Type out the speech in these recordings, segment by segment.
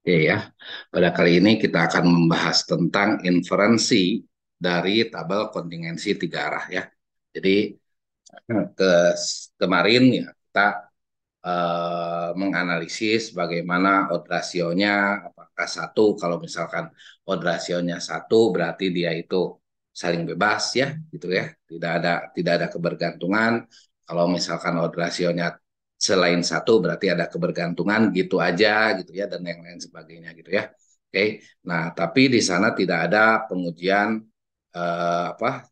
Oke ya, pada kali ini kita akan membahas tentang inferensi dari tabel kontingensi tiga arah ya. Jadi ke kemarin ya kita menganalisis bagaimana odd rasionya, apakah satu, kalau misalkan odd rasionya satu berarti dia itu saling bebas ya, gitu ya, tidak ada kebergantungan. Kalau misalkan odd rasionya selain satu berarti ada kebergantungan gitu aja gitu ya, dan yang lain sebagainya gitu ya. Oke, nah tapi di sana tidak ada pengujian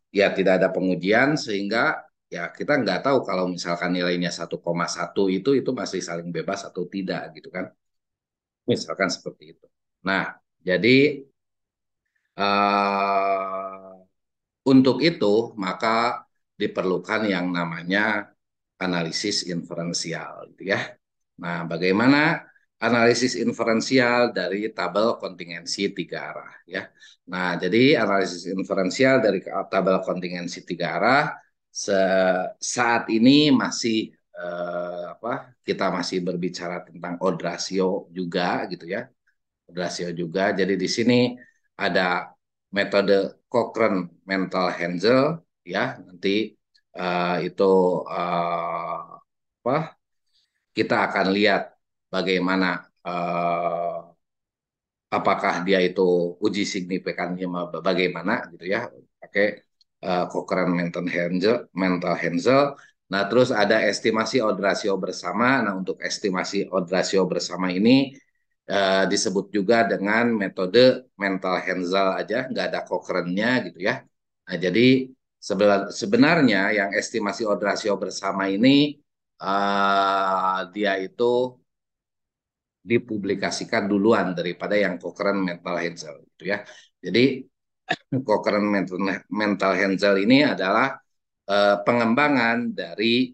ya tidak ada pengujian sehingga ya kita nggak tahu kalau misalkan nilainya 1,1 itu masih saling bebas atau tidak gitu kan, misalkan seperti itu. Nah, jadi eh, untuk itu maka diperlukan yang namanya analisis inferensial gitu ya. Nah, bagaimana analisis inferensial dari tabel kontingensi tiga arah ya. Nah, jadi analisis inferensial dari tabel kontingensi tiga arah saat ini masih kita masih berbicara tentang odd ratio juga gitu ya. Odd ratio juga. Jadi di sini ada metode Cochrane Mental Hensel ya. Nanti itu apa kita akan lihat bagaimana apakah dia itu uji signifikannya bagaimana gitu ya, pakai Cochrane Mental Hensel. Nah, terus ada estimasi odd ratio bersama. Nah, untuk estimasi odd ratio bersama ini disebut juga dengan metode Mental Hensel aja, nggak ada Cochrane-nya gitu ya. Nah, jadi sebenarnya yang estimasi odd ratio bersama ini dia itu dipublikasikan duluan daripada yang Cochrane Mental Hensel gitu ya. Jadi Cochrane Mental Hensel ini adalah pengembangan dari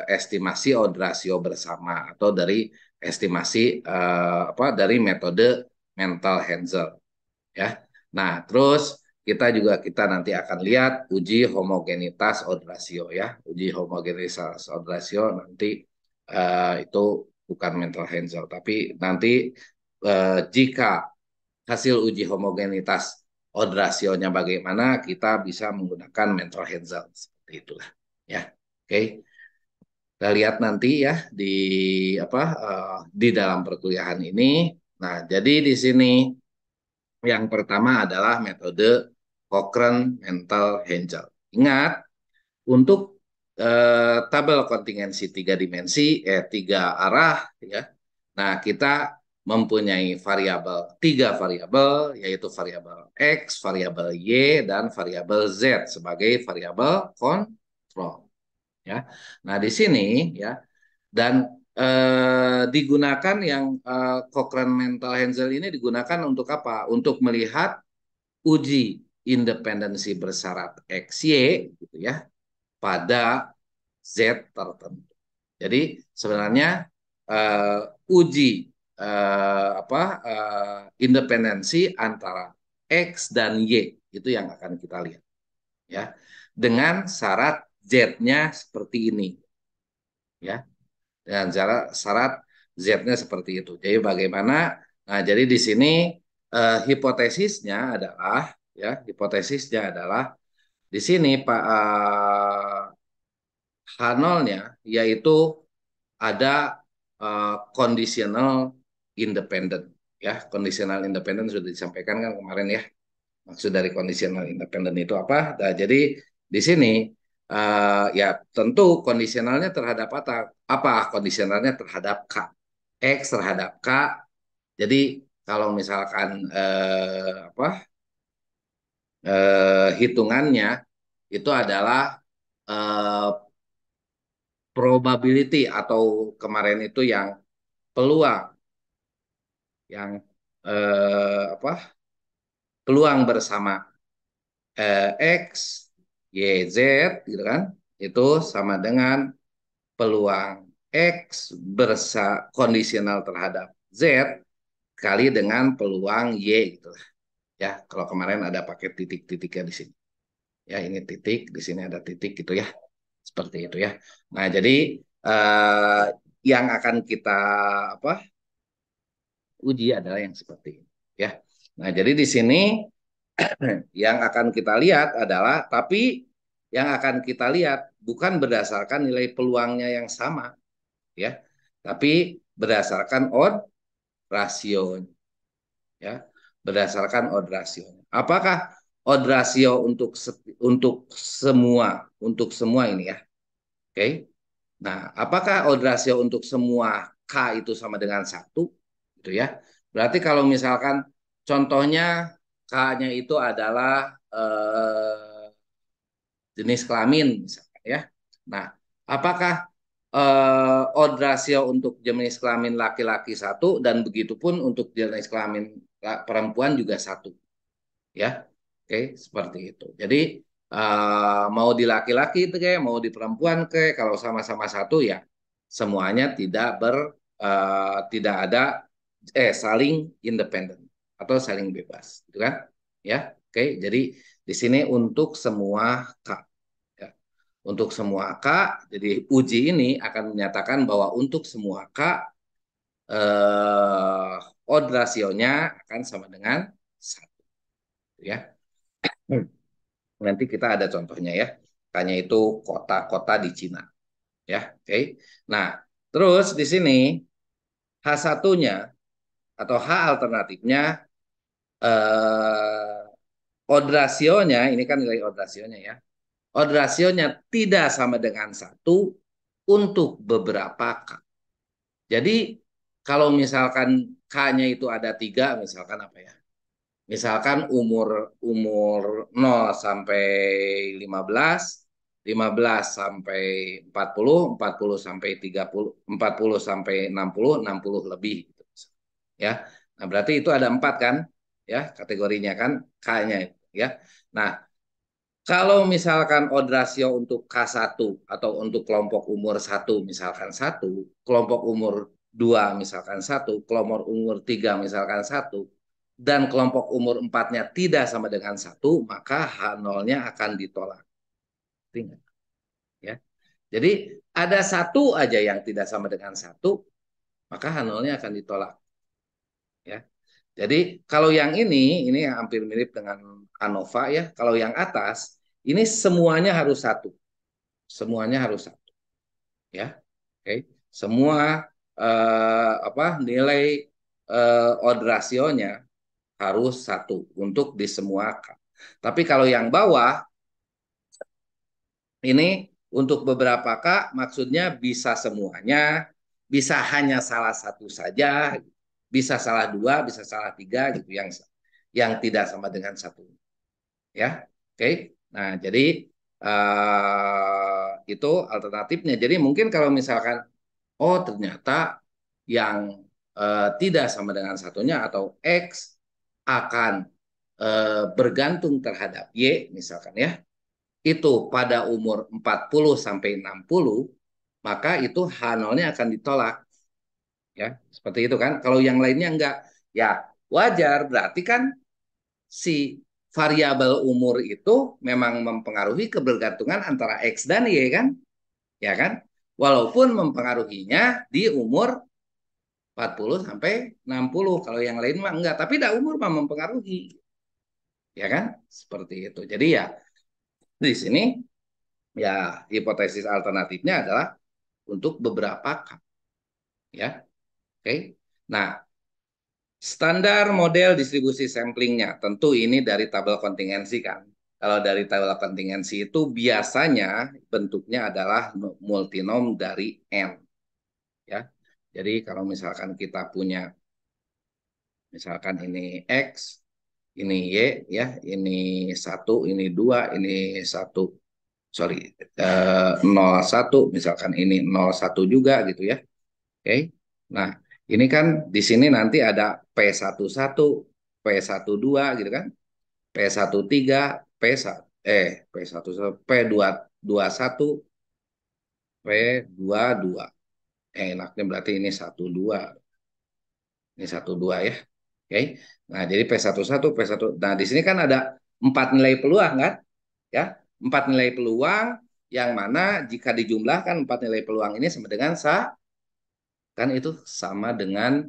estimasi odd ratio bersama atau dari estimasi dari metode Mental Hensel ya. Nah, terus kita nanti akan lihat uji homogenitas odd ratio ya. Uji homogenitas odd ratio nanti itu bukan mental Hensel, tapi nanti jika hasil uji homogenitas odd rasionya bagaimana, kita bisa menggunakan mental Hensel seperti itulah ya. Oke, kita lihat nanti ya di dalam perkuliahan ini. Nah, jadi di sini yang pertama adalah metode Cochrane Mental Hensel. Ingat, untuk tabel kontingensi tiga dimensi, tiga arah, ya. Nah, kita mempunyai tiga variabel, yaitu variabel X, variabel Y, dan variabel Z sebagai variabel kontrol. Ya. Nah, di sini ya, dan digunakan yang Cochrane Mental Hensel ini digunakan untuk apa? Untuk melihat uji independensi bersyarat XY gitu ya pada Z tertentu. Jadi sebenarnya uji independensi antara X dan Y itu yang akan kita lihat ya, dengan syarat Z-nya seperti ini ya, dengan syarat Z-nya seperti itu. Jadi bagaimana? Nah, jadi di sini hipotesisnya adalah di sini Pak H0-nya yaitu ada conditional independent ya. Conditional independent sudah disampaikan kan kemarin ya. Maksud dari conditional independent itu apa? Nah, jadi di sini ya tentu kondisionalnya terhadap apa? Apa kondisionalnya terhadap K? X terhadap K. Jadi kalau misalkan hitungannya itu adalah eh, probability atau kemarin itu yang peluang yang peluang bersama X, Y, Z gitu kan, itu sama dengan peluang X kondisional terhadap Z kali dengan peluang Y gitu ya. Kalau kemarin ada pakai titik-titiknya di sini. Ya, ini titik, di sini ada titik gitu ya. Seperti itu ya. Nah, jadi yang akan kita apa uji adalah yang seperti ini. Ya. Nah, jadi di sini yang akan kita lihat adalah, tapi yang akan kita lihat bukan berdasarkan nilai peluangnya yang sama, ya, tapi berdasarkan odd ratio, ya, berdasarkan odd ratio. Apakah odd ratio untuk semua ini ya? Oke. Nah, apakah odd ratio untuk semua K itu sama dengan satu? Gitu ya. Berarti kalau misalkan contohnya K-nya itu adalah jenis kelamin misalkan ya. Nah, apakah odd ratio untuk jenis kelamin laki-laki satu dan begitu pun untuk jenis kelamin perempuan juga satu ya. Oke, seperti itu. Jadi mau di laki-laki itu kayak mau di perempuan kayak kalau sama-sama satu ya semuanya tidak ada saling independen atau saling bebas, gitu kan? Ya. Oke, jadi di sini untuk semua K ya. Untuk semua K, jadi uji ini akan menyatakan bahwa untuk semua K odd rasionya akan sama dengan satu ya. Nanti kita ada contohnya ya. Tanya itu kota-kota di Cina. Ya, oke. Nah, terus di sini H1-nya atau H alternatifnya odd rasionya, ini kan nilai odd rasionya ya. Odd rasionya tidak sama dengan satu untuk beberapa K. Jadi kalau misalkan K-nya itu ada tiga, misalkan apa ya? Misalkan umur umur 0 sampai 15, 15 sampai 40 sampai 30, 40 sampai 60 lebih gitu. Ya. Nah, berarti itu ada 4 kan? Ya, kategorinya kan K-nya ya. Nah, kalau misalkan odd ratio untuk K1 atau untuk kelompok umur satu misalkan satu, kelompok umur 2 misalkan satu, kelompok umur 3 misalkan satu, dan kelompok umur empatnya tidak sama dengan satu, maka H0-nya akan ditolak. Ingat, ya. Jadi ada satu aja yang tidak sama dengan satu, maka H0-nya akan ditolak. Ya. Jadi kalau yang ini yang hampir mirip dengan ANOVA ya. Kalau yang atas, ini semuanya harus satu. Semuanya harus satu ya. Oke. Semua nilai odd rasionya harus satu untuk di semua K. Tapi kalau yang bawah ini untuk beberapa K maksudnya bisa semuanya, bisa hanya salah satu saja, bisa salah dua, bisa salah tiga gitu yang tidak sama dengan satu ya. Oke. Nah, jadi itu alternatifnya. Jadi mungkin kalau misalkan oh ternyata yang tidak sama dengan satunya atau X akan bergantung terhadap Y misalkan ya, itu pada umur 40 sampai 60, maka itu H0-nya akan ditolak. Ya, seperti itu kan. Kalau yang lainnya enggak, ya wajar. Berarti kan si variabel umur itu memang mempengaruhi kebergantungan antara X dan Y kan? Ya kan? Walaupun mempengaruhinya di umur 40 sampai 60. Kalau yang lain mah enggak, tapi dah umur mah mempengaruhi. Ya kan? Seperti itu. Jadi ya di sini ya hipotesis alternatifnya adalah untuk beberapa K. Ya. Oke. Nah, standar model distribusi samplingnya, tentu ini dari tabel kontingensi kan. Kalau dari tabel kontingensi itu biasanya bentuknya adalah multinom dari N. Ya. Jadi kalau misalkan kita punya, misalkan ini X, ini Y, ya, ini satu, ini dua, ini satu, sorry, 01, misalkan ini 01 juga gitu ya. Oke. Nah, ini kan di sini nanti ada P11, P12 gitu kan. P13, P1 P1 P21, P22. Enaknya berarti ini 12. Ini 12 ya. Oke. Nah, jadi P11, P1. Nah, di sini kan ada 4 nilai peluang kan? Ya. 4 nilai peluang yang mana jika dijumlahkan 4 nilai peluang ini sama dengan kan itu sama dengan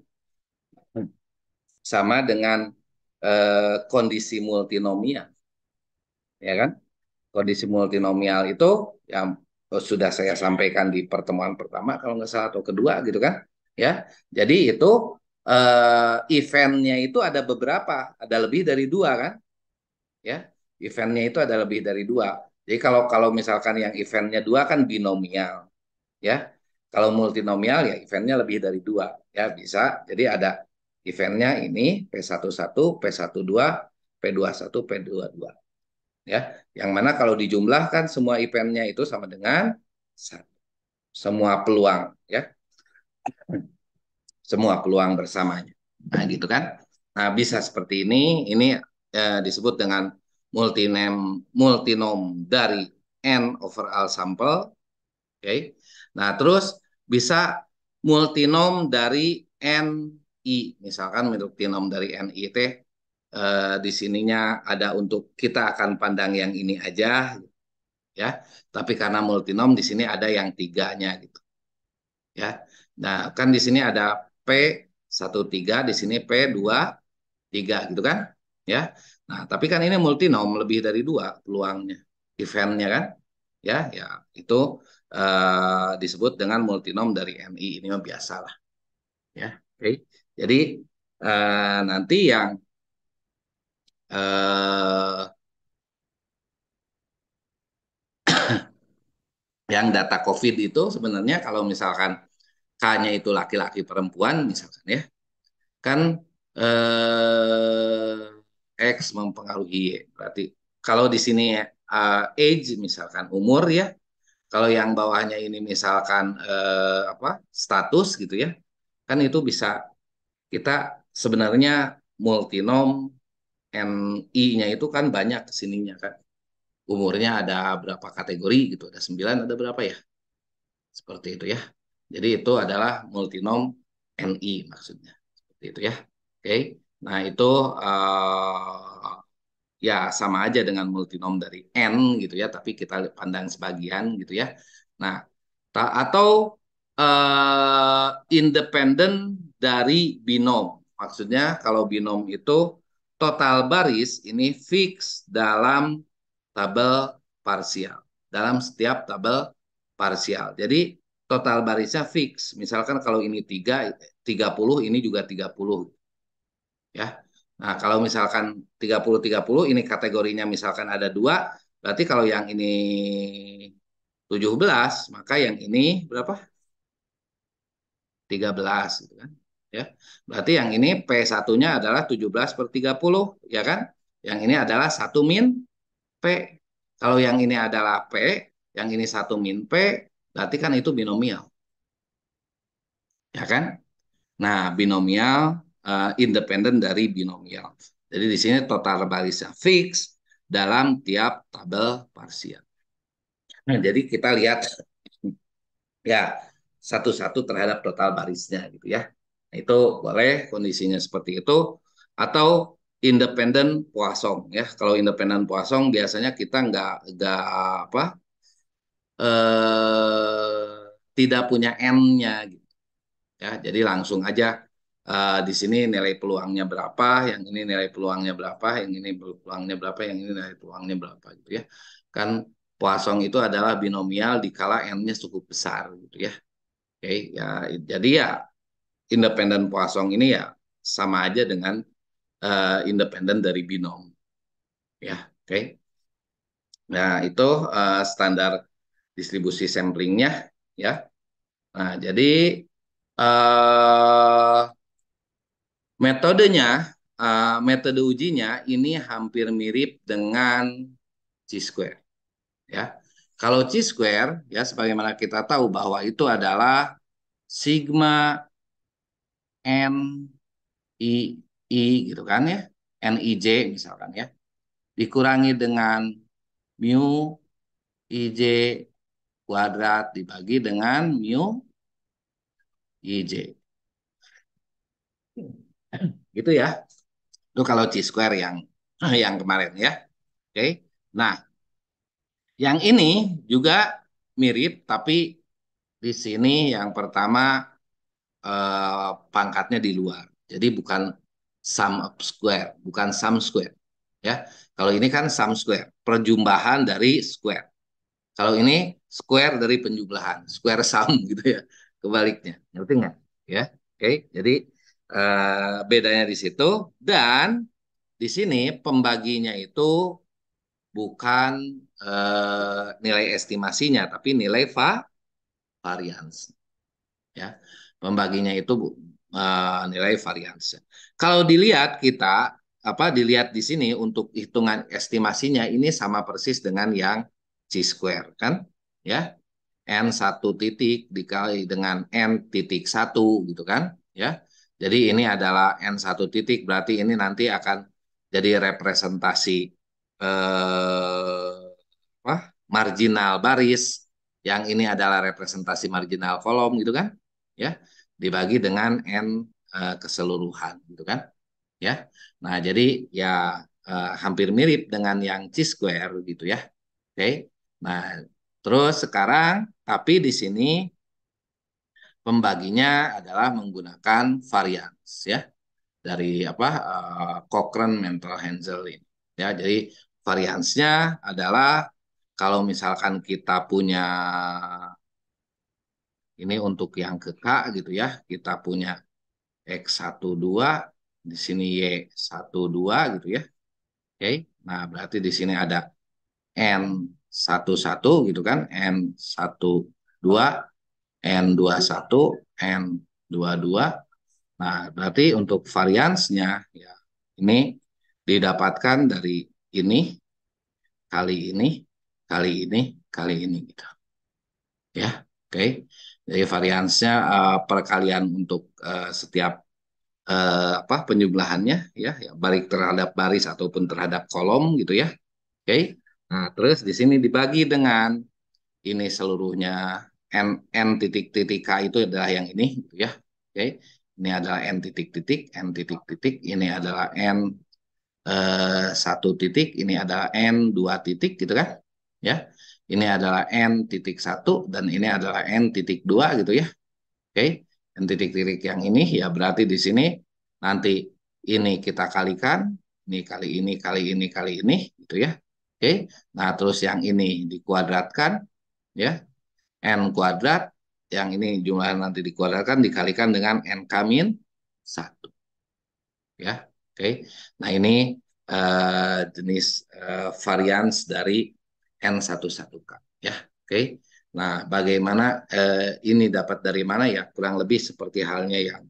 sama dengan kondisi multinomial, ya kan? Kondisi multinomial itu yang sudah saya sampaikan di pertemuan pertama kalau nggak salah atau kedua gitu kan, ya. Jadi itu eventnya itu ada beberapa, ada lebih dari dua kan, ya. Eventnya itu ada lebih dari dua. Jadi kalau kalau misalkan yang eventnya dua kan binomial, ya. Kalau multinomial ya eventnya lebih dari dua, ya bisa. Jadi ada eventnya ini P11, P12, P21, P22, ya. Yang mana kalau dijumlahkan semua eventnya itu sama dengan semua peluang, ya, semua peluang bersamanya. Nah, gitu kan. Nah, bisa seperti ini. Ini disebut dengan multinom dari n overall sample. Oke. Okay. Nah, terus bisa multinom dari NI. Misalkan multinom dari NI teh di sininya ada untuk kita akan pandang yang ini aja, ya. Tapi karena multinom di sini ada yang tiganya gitu, ya. Nah, kan di sini ada P13, di sini P23 gitu kan, ya. Nah, tapi kan ini multinom lebih dari dua peluangnya, eventnya kan, ya, ya itu disebut dengan multinom dari NI. Ini mah biasa lah, ya. Oke. Jadi nanti eh, yang data COVID itu sebenarnya kalau misalkan K-nya itu laki-laki perempuan misalkan, ya, kan X mempengaruhi Y. Berarti kalau di sini age misalkan umur, ya, kalau yang bawahnya ini misalkan apa status gitu, ya, kan itu bisa kita sebenarnya multinom NI-nya itu kan banyak kesininya kan. Umurnya ada berapa kategori gitu, ada 9, ada berapa ya? Seperti itu, ya. Jadi itu adalah multinom NI maksudnya. Seperti itu, ya. Oke. Nah, itu ya sama aja dengan multinom dari N gitu, ya, tapi kita pandang sebagian gitu, ya. Nah, atau independen dari binom. Maksudnya kalau binom itu total baris ini fix dalam tabel parsial, dalam setiap tabel parsial. Jadi total barisnya fix. Misalkan kalau ini 30, ini juga 30, ya. Nah, kalau misalkan 30-30 ini kategorinya misalkan ada dua, berarti kalau yang ini 17, maka yang ini berapa? 13 gitu kan. Ya. Berarti yang ini P1-nya adalah 17/30, ya kan? Yang ini adalah 1-P. Kalau yang ini adalah P, yang ini 1-P, berarti kan itu binomial, ya kan? Nah, binomial independen dari binomial. Jadi di sini total barisnya fix dalam tiap tabel parsial. Nah, jadi kita lihat ya satu-satu terhadap total barisnya gitu, ya. Nah, itu boleh kondisinya seperti itu atau independen Poisson, ya. Kalau independen Poisson biasanya kita nggak apa tidak punya n-nya gitu, ya. Jadi langsung aja di sini nilai peluangnya berapa, yang ini nilai peluangnya berapa, yang ini peluangnya berapa, yang ini nilai peluangnya berapa gitu, ya. Kan Poisson itu adalah binomial dikala n-nya cukup besar gitu, ya. Oke, ya, jadi ya independen Poisson ini ya sama aja dengan independen dari binom, ya. Oke. Nah, itu standar distribusi samplingnya, ya. Nah, jadi eh, metodenya, metode ujinya ini hampir mirip dengan chi-square, ya. Kalau chi-square, ya, sebagaimana kita tahu bahwa itu adalah sigma n I I gitu kan, ya, NIJ misalkan, ya, dikurangi dengan mu IJ kuadrat dibagi dengan mu IJ, gitu, ya. Itu kalau chi square yang yang kemarin, ya. Oke. Nah, yang ini juga mirip tapi di sini yang pertama pangkatnya di luar. Jadi bukan sum of square, bukan sum square. Ya, kalau ini kan sum square, perjumlahan dari square. Kalau ini square dari penjumlahan, square sum gitu ya, kebaliknya. Ngerti nggak? Ya, oke. Jadi bedanya di situ dan di sini pembaginya itu bukan nilai estimasinya, tapi nilai varians. Ya, pembaginya itu nilai varians. Kalau dilihat dilihat di sini untuk hitungan estimasinya ini sama persis dengan yang C square kan, ya n satu titik dikali dengan n titik satu gitu kan, ya. Jadi ini adalah n satu titik berarti ini nanti akan jadi representasi eh, apa marginal baris, yang ini adalah representasi marginal kolom gitu kan, ya, dibagi dengan n keseluruhan gitu kan, ya. Nah jadi ya hampir mirip dengan yang C square gitu ya. Oke. Nah terus sekarang tapi di sini pembaginya adalah menggunakan varians ya, dari Cochrane Mental Hensel ini ya. Jadi variansnya adalah kalau misalkan kita punya ini untuk yang ke K gitu ya, kita punya X12 di sini Y12 gitu ya. Oke. Nah, berarti di sini ada N11 gitu kan, N12, N21, N22. Nah, berarti untuk variansnya ya ini didapatkan dari ini kali ini kali ini kali ini gitu. Ya. Oke. Jadi variansnya perkalian untuk setiap penjumlahannya ya, ya baik terhadap baris ataupun terhadap kolom gitu ya. Oke. Nah, terus di sini dibagi dengan ini seluruhnya n n titik titik k itu adalah yang ini gitu ya. Oke. Ini adalah n titik titik, n titik titik, ini adalah n satu titik, ini adalah n dua titik gitu kan. Ya. Ini adalah n titik satu dan ini adalah n titik dua gitu ya. Oke, dan titik-titik yang ini ya berarti di sini nanti ini kita kalikan, ini kali ini kali ini kali ini gitu ya. Oke, nah terus yang ini dikuadratkan ya, n kuadrat, yang ini jumlah nanti dikuadratkan dikalikan dengan n kamin 1 ya. Oke, nah ini jenis varians dari N11K ya. Oke, nah bagaimana ini dapat dari mana ya, kurang lebih seperti halnya yang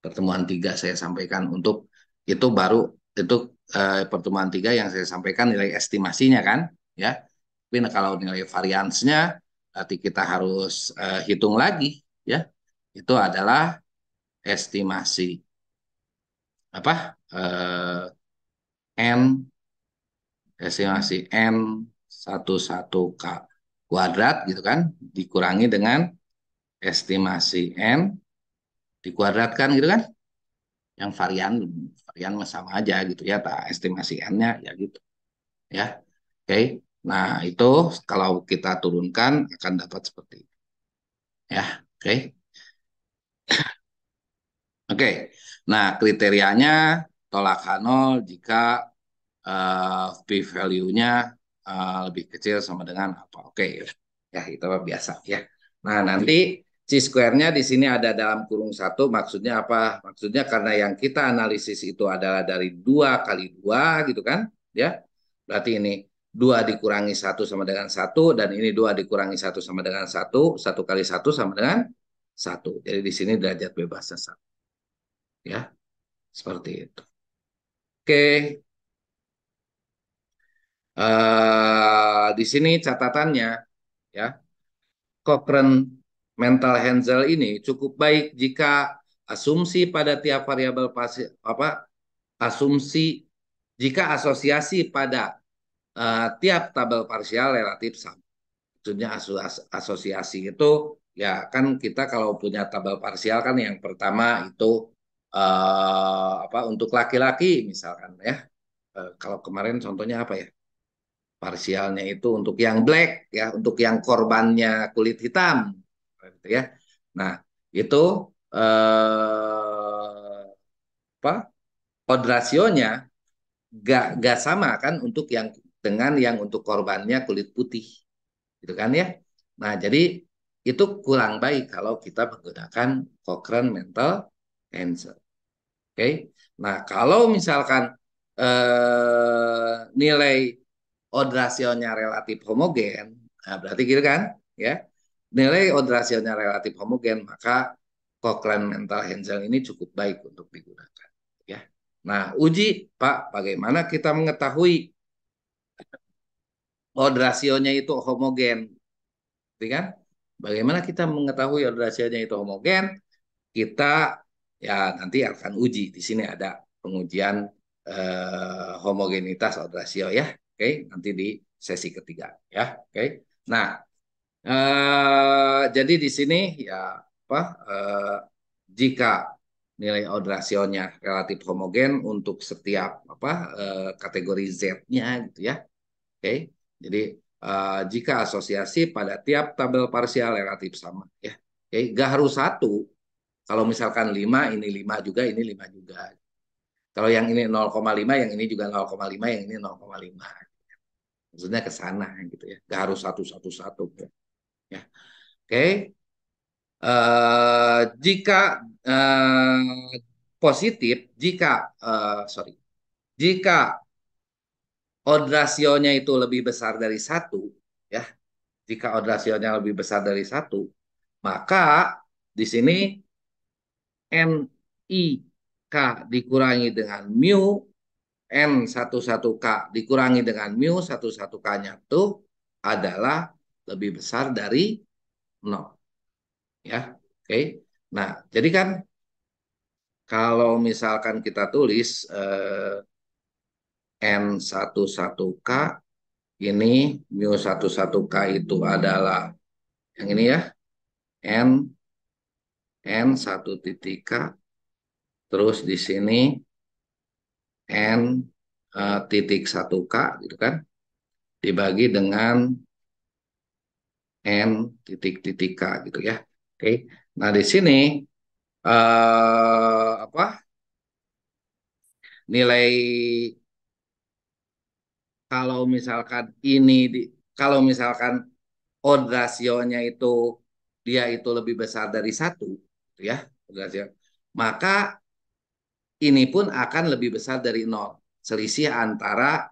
pertemuan tiga saya sampaikan. Untuk itu baru itu pertemuan tiga yang saya sampaikan nilai estimasinya kan, ya. Tapi nah, kalau nilai variansnya berarti kita harus hitung lagi ya. Itu adalah estimasi apa n estimasi N11K kuadrat gitu kan, dikurangi dengan estimasi N dikuadratkan gitu kan, yang varian varian sama aja gitu ya, tak estimasi N-nya ya gitu ya. Oke. Nah, itu kalau kita turunkan akan dapat seperti itu ya. Oke. Oke. Nah, kriterianya tolak H0 jika p-value-nya lebih kecil sama dengan apa. Oke, ya itu biasa ya. Nah, nanti C square-nya di sini ada dalam kurung satu, maksudnya apa? Maksudnya karena yang kita analisis itu adalah dari 2 kali 2 gitu kan, ya. Berarti ini 2 dikurangi satu sama dengan satu, dan ini 2 dikurangi satu sama dengan satu, satu kali satu sama dengan satu. Jadi di sini derajat bebasnya satu, ya. Seperti itu. Oke. Di sini catatannya ya, Cochrane mental Hensel ini cukup baik jika asumsi pada tiap variabel pasti asumsi jika asosiasi pada tiap tabel parsial relatif sama. Maksudnya asosiasi itu ya kan, kita kalau punya tabel parsial kan yang pertama itu untuk laki-laki misalkan ya. Kalau kemarin contohnya apa ya? Parsialnya itu untuk yang black ya, untuk yang korbannya kulit hitam gitu ya. Nah, itu apa? odd rasionya gak sama kan untuk yang dengan yang untuk korbannya kulit putih, gitu kan ya. Nah, jadi itu kurang baik kalau kita menggunakan Cochrane Mental Answer. Oke. Nah, kalau misalkan nilai odd rasionya relatif homogen, nah berarti gitu kan, ya. Nilai odd rasionya relatif homogen, maka Cochrane Mental Answer ini cukup baik untuk digunakan, ya. Nah, uji, Pak, bagaimana kita mengetahui odd rasionya itu homogen, gitu kan? Bagaimana kita mengetahui odd rasionya itu homogen? Kita ya nanti akan uji. Di sini ada pengujian homogenitas odd ratio ya. Oke, nanti di sesi ketiga ya. Oke. Nah, jadi di sini ya apa jika nilai odd rasionya relatif homogen untuk setiap apa kategori Z-nya gitu ya. Oke. Jadi jika asosiasi pada tiap tabel parsial relatif sama ya. Oke, gak harus satu. Kalau misalkan 5 ini 5 juga, ini 5 juga. Kalau yang ini 0,5 yang ini juga 0,5 yang ini 0,5. Maksudnya ke sana gitu ya. Gak harus satu-satu-satu. Ya. Oke. Jika positif, sorry, jika odd rasionya itu lebih besar dari satu, ya, jika odd rasionya lebih besar dari satu, maka di sini NIK dikurangi dengan mu N11K dikurangi dengan mu 11K-nya itu adalah lebih besar dari 0. Ya, oke. Nah, jadi kan kalau misalkan kita tulis N11K ini mu 11K itu adalah yang ini ya, N N 1 titik K, terus di sini N titik 1K gitu kan, dibagi dengan N titik K gitu ya. Oke. Nah, di sini apa nilai kalau misalkan ini kalau misalkan odd rasionya itu dia itu lebih besar dari satu, gitu ya, rasio, maka ini pun akan lebih besar dari nol. Selisih antara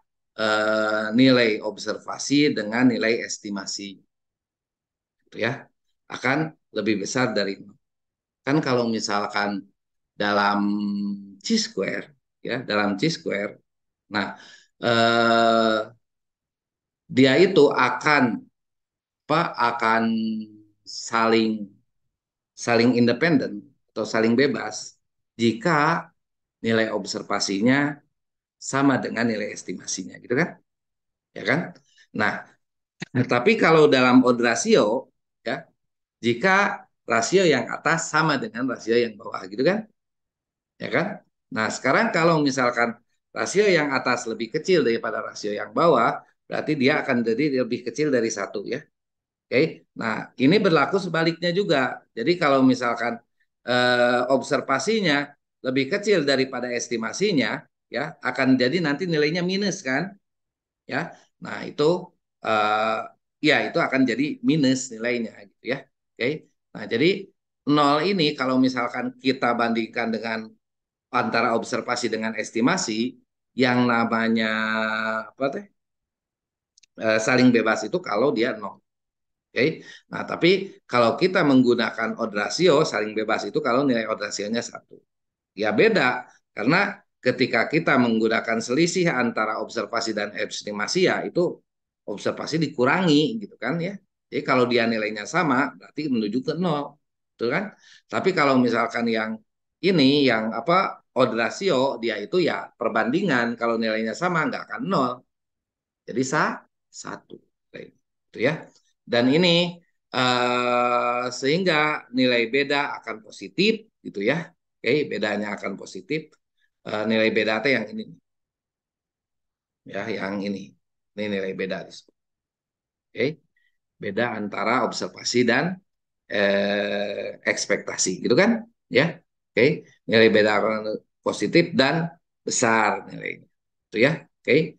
nilai observasi dengan nilai estimasi, gitu ya, akan lebih besar dari nol. Kan kalau misalkan dalam chi-square, ya, dalam chi-square, nah eh, dia itu akan saling saling independen atau saling bebas jika nilai observasinya sama dengan nilai estimasinya, gitu kan? Ya kan? Nah, tapi kalau dalam odd ratio, ya, jika rasio yang atas sama dengan rasio yang bawah, gitu kan? Ya kan? Nah, sekarang kalau misalkan rasio yang atas lebih kecil daripada rasio yang bawah, berarti dia akan jadi lebih kecil dari satu ya. Oke. Nah, ini berlaku sebaliknya juga. Jadi kalau misalkan observasinya lebih kecil daripada estimasinya, ya akan jadi nanti nilainya minus kan? Ya. Nah, itu eh, ya itu akan jadi minus nilainya gitu ya. Oke. Nah, jadi nol ini kalau misalkan kita bandingkan dengan antara observasi dengan estimasi yang namanya apa teh saling bebas itu kalau dia nol. Oke. Nah, tapi kalau kita menggunakan odd ratio saling bebas itu kalau nilai odd rasionya satu. Ya beda karena ketika kita menggunakan selisih antara observasi dan estimasi ya itu observasi dikurangi gitu kan ya. Jadi kalau dia nilainya sama berarti menuju ke nol, betul kan? Tapi kalau misalkan yang ini yang apa odd ratio dia itu ya perbandingan kalau nilainya sama nggak akan nol. Jadi satu, itu ya. Dan ini sehingga nilai beda akan positif, gitu ya. Oke, bedanya akan positif. Nilai beda itu yang ini, ya, yang ini. Ini nilai beda. Oke, beda antara observasi dan ekspektasi, gitu kan? Ya, oke. Nilai beda akan positif dan besar nilainya. Itu ya. Oke.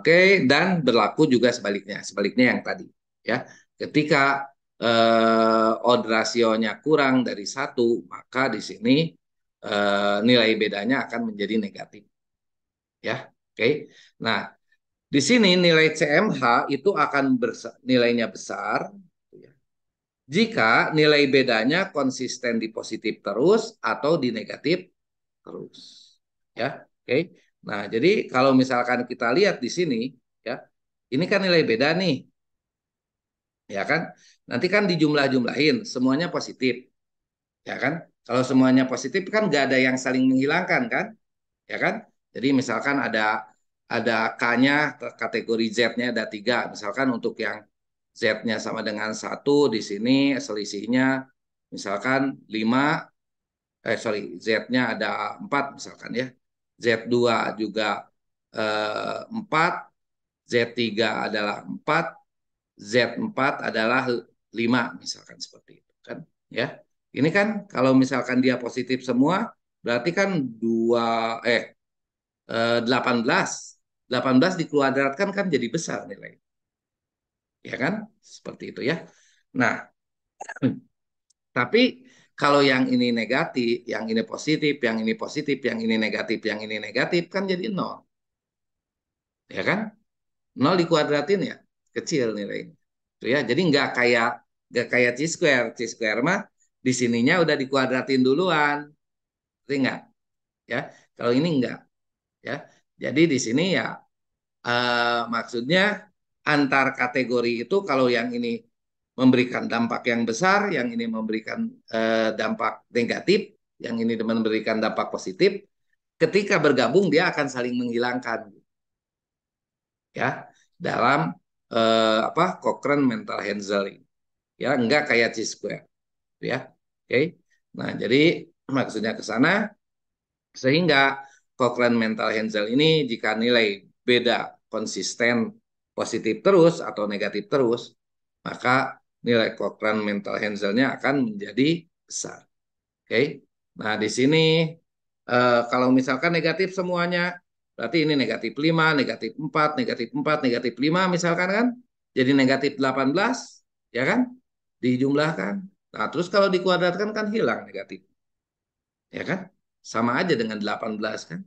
Oke, dan berlaku juga sebaliknya. Sebaliknya yang tadi ya. Ketika odd rasionya kurang dari satu, maka di sini nilai bedanya akan menjadi negatif ya. Oke. Nah, di sini nilai CMH itu akan nilainya besar ya, jika nilai bedanya konsisten di positif terus atau di negatif terus. Ya, oke. Nah, jadi kalau misalkan kita lihat di sini, ya, ini kan nilai beda nih, ya kan? Nanti kan dijumlah-jumlahin, semuanya positif, ya kan? Kalau semuanya positif kan nggak ada yang saling menghilangkan kan, ya kan? Jadi misalkan ada K-nya kategori Z-nya ada tiga, misalkan untuk yang Z-nya sama dengan satu di sini selisihnya misalkan 5, sorry, Z-nya ada 4 misalkan ya. Z2 juga 4, Z3 adalah 4, Z4 adalah 5 misalkan seperti itu kan ya. Ini kan kalau misalkan dia positif semua berarti kan 18. 18 dikuadratkan kan jadi besar nilai. Ya kan? Seperti itu ya. Nah, tapi kalau yang ini negatif, yang ini positif, yang ini positif, yang ini negatif, yang ini negatif, kan jadi nol. Ya kan? Nol dikuadratin ya, kecil nilainya. Tuh ya, jadi nggak kayak C-square. C-square mah di sininya udah dikuadratin duluan. Ngerti nggak? Ya, kalau ini enggak. Ya, jadi di sini ya maksudnya antar kategori itu kalau yang ini memberikan dampak yang besar, yang ini memberikan dampak negatif, yang ini memberikan dampak positif, ketika bergabung dia akan saling menghilangkan ya dalam Cochrane mental Hensel ya enggak kayak C-square ya. Oke. Nah, jadi maksudnya ke sana sehingga Cochrane mental Hensel ini jika nilai beda konsisten positif terus atau negatif terus, maka nilai Cochrane mental Henselnya akan menjadi besar. Oke. Nah, di sini kalau misalkan negatif semuanya, berarti ini negatif 5, negatif 4, negatif 4, negatif 5 misalkan kan, jadi negatif 18, ya kan? Dijumlahkan. Nah, terus kalau dikuadratkan kan hilang negatif, ya kan? Sama aja dengan 18 kan?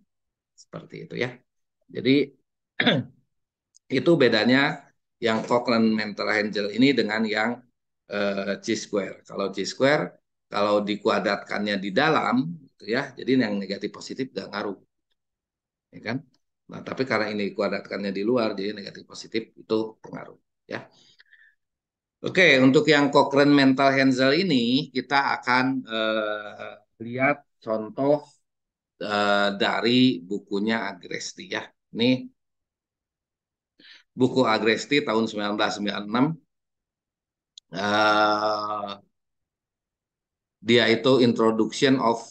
Seperti itu ya. Jadi itu bedanya yang Cochrane mental Hensel ini dengan yang C-square. Kalau C-square, kalau dikuadratkannya di dalam, gitu ya, jadi yang negatif positif nggak ngaruh, ya kan? Nah, tapi karena ini dikuadratkannya di luar, jadi negatif positif itu pengaruh, ya. Oke, untuk yang Cochrane mental Hensel ini kita akan lihat contoh dari bukunya Agresti ya. Ini buku Agresti tahun 1996. Uh, Dia itu Introduction of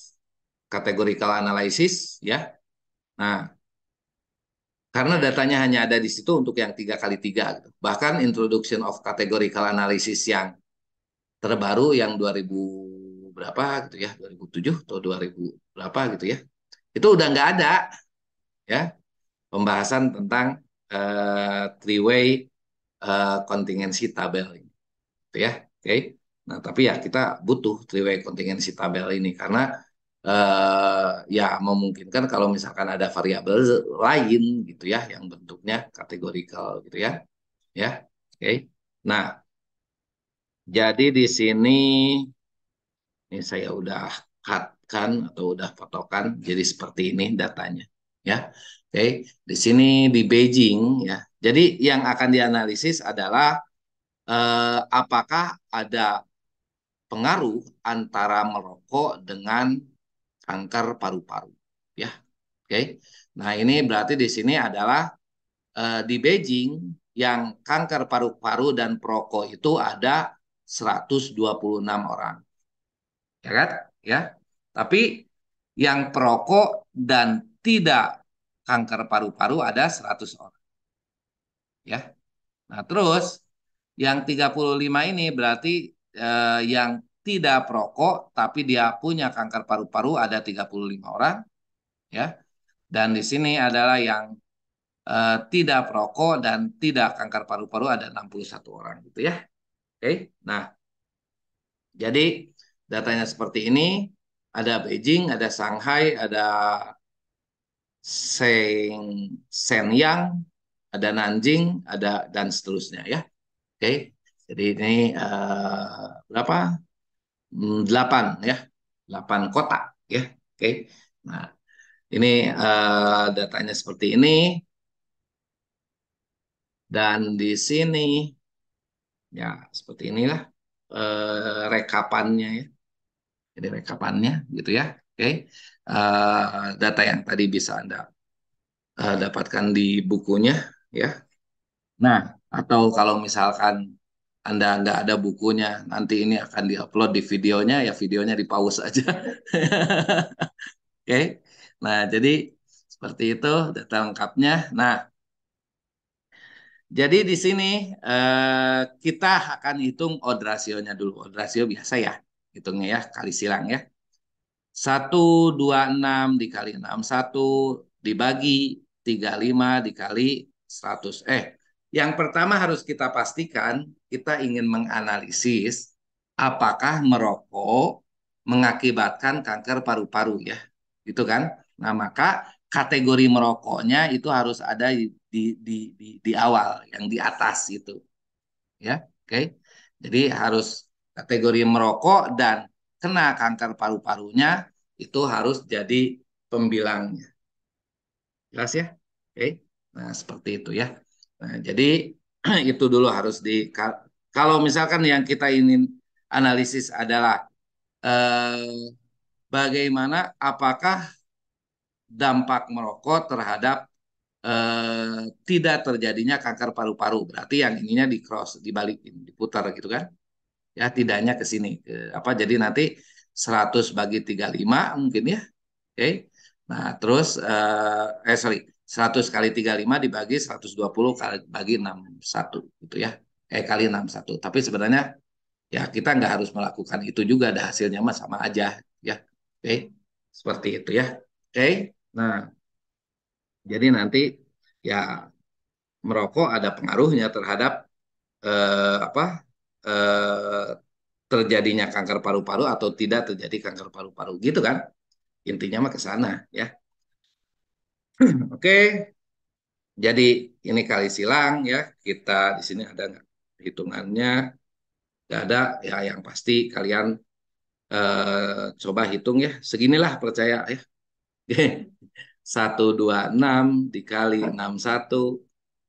Categorical Analysis ya. Nah, karena datanya hanya ada di situ untuk yang 3x3 gitu. Bahkan Introduction of Categorical Analysis yang terbaru yang 2000 berapa gitu ya, 2007 atau 2000 berapa gitu ya. Itu udah nggak ada ya pembahasan tentang three-way contingency tabel ini gitu ya. Oke. Nah, tapi ya kita butuh three-way contingency tabel ini karena ya memungkinkan kalau misalkan ada variabel lain gitu ya yang bentuknya kategorikal gitu ya. Ya. Oke. Nah, jadi di sini ini saya udah cut-kan atau udah fotokan jadi seperti ini datanya ya. Oke, di sini di Beijing ya. Jadi yang akan dianalisis adalah apakah ada pengaruh antara merokok dengan kanker paru-paru ya. Oke. Nah, ini berarti di sini adalah di Beijing yang kanker paru-paru dan perokok itu ada 126 orang. Ya kan? Ya. Tapi yang perokok dan tidak kanker paru-paru ada 100 orang. Ya. Nah, terus yang 35 ini berarti yang tidak perokok tapi dia punya kanker paru-paru ada 35 orang, ya. Dan di sini adalah yang tidak perokok dan tidak kanker paru-paru ada 61 orang gitu ya. Oke. Nah, jadi datanya seperti ini. Ada Beijing, ada Shanghai, ada Shenyang, ada Nanjing, ada dan seterusnya ya. Oke. Jadi ini berapa? 8 ya. 8 kota ya. Oke. Nah, ini datanya seperti ini dan di sini ya seperti inilah rekapannya ya. Jadi rekapannya gitu ya. Oke. Data yang tadi bisa Anda dapatkan di bukunya ya. Nah, atau kalau misalkan Anda nggak ada bukunya, nanti ini akan diupload di videonya, ya videonya di pause aja. Oke. Nah, jadi seperti itu data lengkapnya. Nah, jadi di sini kita akan hitung odd ratio-nya dulu. Odd ratio biasa ya, hitungnya ya, kali silang ya. 126 dikali 61 dibagi 35 dikali 100. Yang pertama harus kita pastikan, kita ingin menganalisis apakah merokok mengakibatkan kanker paru-paru ya. Gitu kan? Nah, maka kategori merokoknya itu harus ada di awal, yang di atas itu. Ya, oke. Jadi harus kategori merokok dan kena kanker paru-parunya itu harus jadi pembilangnya. Jelas ya? Oke. Nah, seperti itu ya. Nah, jadi itu dulu harus kalau misalkan yang kita ingin analisis adalah bagaimana apakah dampak merokok terhadap tidak terjadinya kanker paru-paru. Berarti yang ininya di cross, dibalikin, diputar gitu kan. Ya, tidaknya ke sini. Apa jadi nanti 100 bagi 35 mungkin ya. Oke. Nah, terus sorry, 100 kali 35 dibagi 120 kali bagi 61 gitu ya. Kali 61. Tapi sebenarnya ya kita nggak harus melakukan itu juga, ada hasilnya mah sama aja ya. Oke. Seperti itu ya. Oke. Nah, jadi nanti ya merokok ada pengaruhnya terhadap apa eh, terjadinya kanker paru-paru atau tidak terjadi kanker paru-paru gitu kan, intinya mah ke sana ya. Oke, jadi ini kali silang ya, kita di sini ada nggak hitungannya? Nggak ada ya, yang pasti kalian coba hitung ya, seginilah percaya ya. 126 dikali 61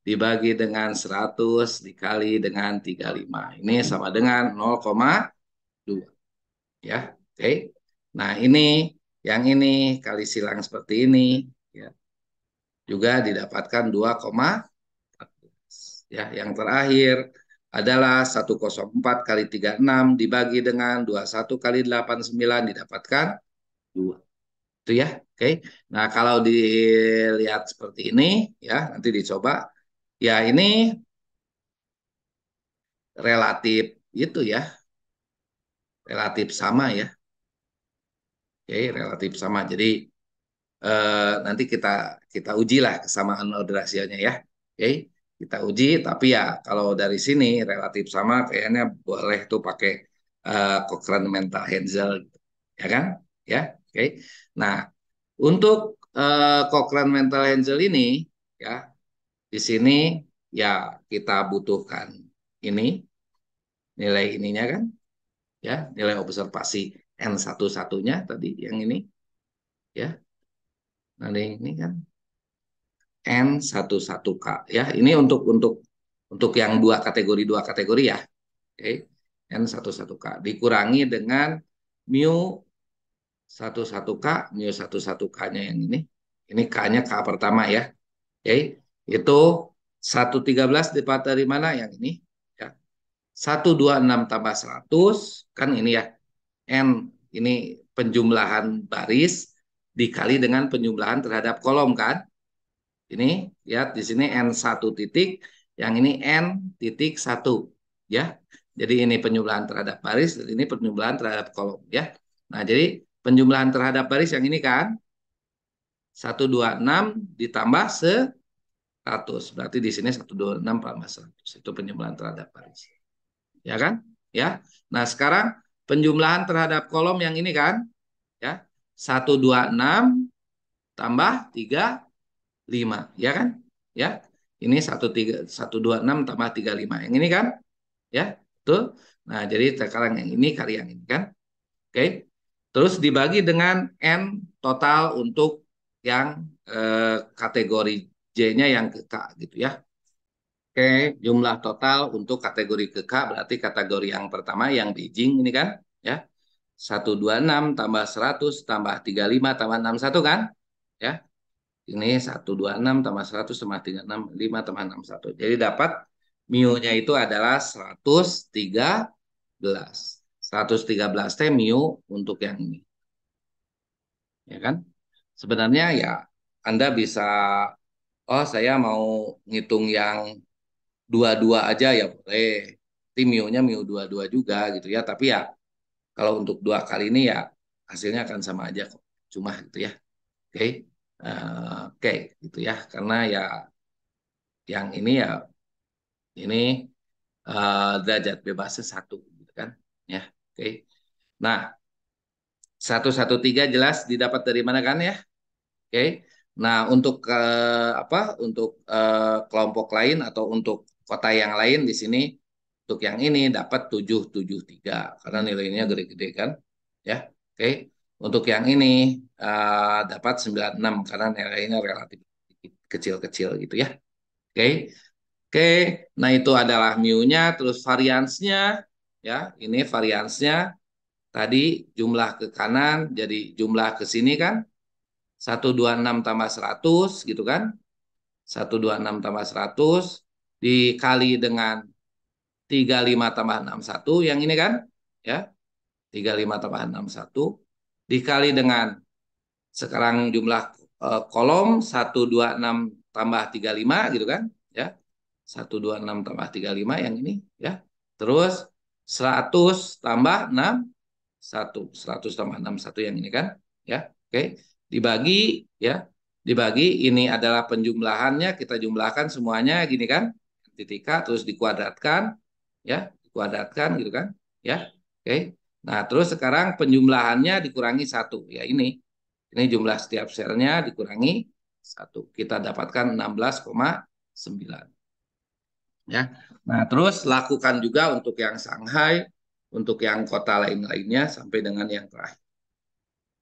dibagi dengan 100 dikali dengan 35. Ini sama dengan 0,2 ya. Oke. Nah, ini yang ini kali silang seperti ini ya. Juga didapatkan 2,14. Ya, yang terakhir adalah 104 kali 36 dibagi dengan 21 kali 89 didapatkan 2. Itu ya. Oke. Nah, kalau dilihat seperti ini ya, nanti dicoba. Ya, ini relatif itu ya, relatif sama ya. Oke, relatif sama. Jadi nanti kita kita uji lah kesamaan node rasionya ya. Oke, kita uji. Tapi ya kalau dari sini relatif sama, kayaknya boleh tuh pakai Cochrane mental Hensel, gitu. Ya kan? Ya, oke. Nah, untuk Cochrane mental Hensel ini, ya di sini ya kita butuhkan ini nilai ininya kan, ya nilai observasi n satu satunya tadi yang ini, ya. Nah, ini kan N11K ya. Ini untuk yang dua kategori ya. Oke. N11K dikurangi dengan mu 11K, mu 11K-nya yang ini. Ini K-nya K pertama ya. Oke. Itu 113 dapat dari mana yang ini? Ya. 126 tambah 100 kan ini ya. N ini penjumlahan baris dikali dengan penjumlahan terhadap kolom kan? Ini lihat di sini N1 titik, yang ini N.1 ya. Jadi ini penjumlahan terhadap baris, dan ini penjumlahan terhadap kolom ya. Nah, jadi penjumlahan terhadap baris yang ini kan 126 ditambah 100. Berarti di sini 126 tambah 100. Itu penjumlahan terhadap baris. Ya kan? Ya. Nah, sekarang penjumlahan terhadap kolom yang ini kan, ya. 126 tambah 35, ya kan? Ya. Ini 126 tambah 35. Yang ini kan? Ya, betul. Nah, jadi sekarang yang ini kali yang ini kan. Oke. Terus dibagi dengan N total untuk yang kategori J-nya yang ke K gitu ya. Oke, jumlah total untuk kategori ke K berarti kategori yang pertama yang Beijing ini kan ya. 126 tambah 100 tambah 35 tambah 61 kan? Ya. Ini 126 tambah 100 tambah 35 tambah 61. Jadi dapat mu-nya itu adalah 113. 113 T mu untuk yang ini. Ya kan? Sebenarnya ya Anda bisa, oh saya mau ngitung yang dua-dua aja ya boleh. Tapi mu-nya mu dua-dua juga gitu ya. Tapi ya kalau untuk dua kali ini ya hasilnya akan sama aja kok. Cuma gitu ya. Oke. Oke gitu ya. Karena ya yang ini ya ini derajat bebasnya satu gitu kan. Ya. Oke. Nah, 113 jelas didapat dari mana kan ya? Oke. Nah, untuk apa? Untuk kelompok lain atau untuk kota yang lain di sini untuk yang ini dapat 773 karena nilainya gede-gede kan? Ya. Oke. Untuk yang ini dapat 96 karena nilainya relatif kecil-kecil gitu ya. Oke. Oke. Nah, itu adalah mu-nya terus variansnya ya. Ini variansnya tadi jumlah ke kanan jadi jumlah ke sini kan 126 tambah 100 gitu kan. 126 tambah 100 dikali dengan 35 tambah 61 yang ini kan. Ya, 35 tambah 61 dikali dengan sekarang jumlah kolom 126 tambah 35 gitu kan. Ya, 126 tambah 35 yang ini ya. Terus 100 tambah 61. 100 tambah 61 yang ini kan. Ya, oke. Dibagi ya. Dibagi ini adalah penjumlahannya, kita jumlahkan semuanya gini kan. Titik K terus dikuadratkan ya, dikuadratkan gitu kan. Ya. Oke. Nah, terus sekarang penjumlahannya dikurangi satu. Ya ini. Ini jumlah setiap selnya dikurangi satu. Kita dapatkan 16,9. Ya. Nah, terus lakukan juga untuk yang Shanghai, untuk yang kota lain-lainnya sampai dengan yang terakhir.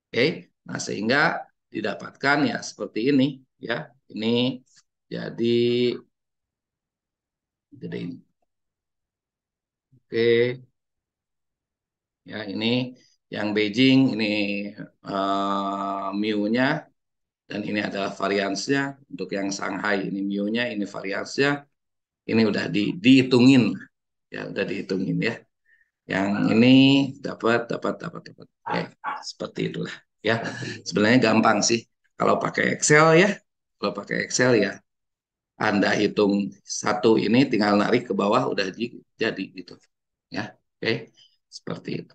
Oke. Nah, sehingga didapatkan ya seperti ini ya. Ini jadi gede ini. Oke. Ya, ini yang Beijing ini mu-nya dan ini adalah variansnya. Untuk yang Shanghai ini mu-nya, ini variansnya. Ini udah dihitungin ya, udah dihitungin ya. Yang ini dapat. Oke, seperti itulah ya. Sebenarnya gampang sih kalau pakai Excel ya. Kalau pakai Excel ya, Anda hitung satu ini tinggal narik ke bawah udah jadi gitu. Ya, oke. Seperti itu.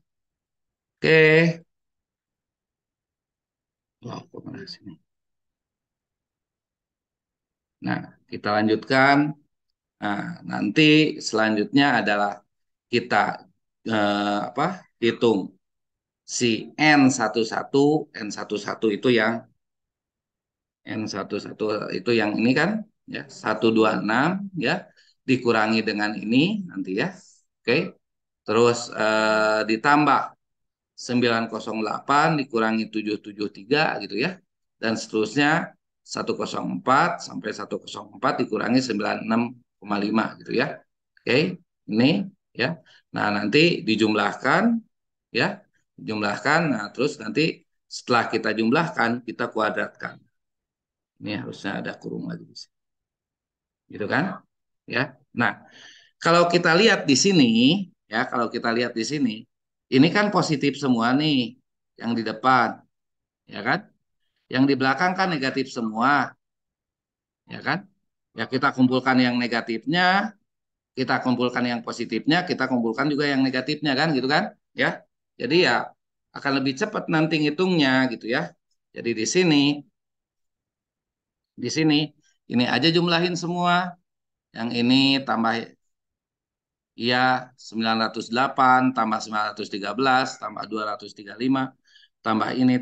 Oke. Wah, kemana sini? Nah, kita lanjutkan. Nah, nanti selanjutnya adalah kita apa? Hitung si N11 itu yang N11 itu yang ini kan ya 126 ya dikurangi dengan ini nanti ya. Oke. Terus ditambah 908 dikurangi 773 gitu ya. Dan seterusnya 104 sampai 104 dikurangi 96,5 gitu ya. Oke, ini ya. Nah, nanti dijumlahkan ya. Dijumlahkan. Nah, terus nanti setelah kita jumlahkan kita kuadratkan. Ini harusnya ada kurung lagi di sini. Gitu kan? Ya. Nah, kalau kita lihat di sini ya, kalau kita lihat di sini ini kan positif semua nih yang di depan, ya kan? Yang di belakang kan negatif semua, ya kan? Ya kita kumpulkan yang negatifnya, kita kumpulkan yang positifnya, kita kumpulkan juga yang negatifnya kan, gitu kan? Ya. Jadi ya akan lebih cepat nanti ngitungnya gitu ya. Jadi di sini Di sini, ini aja jumlahin semua. Yang ini tambah ya 908 tambah 913 tambah 235 tambah ini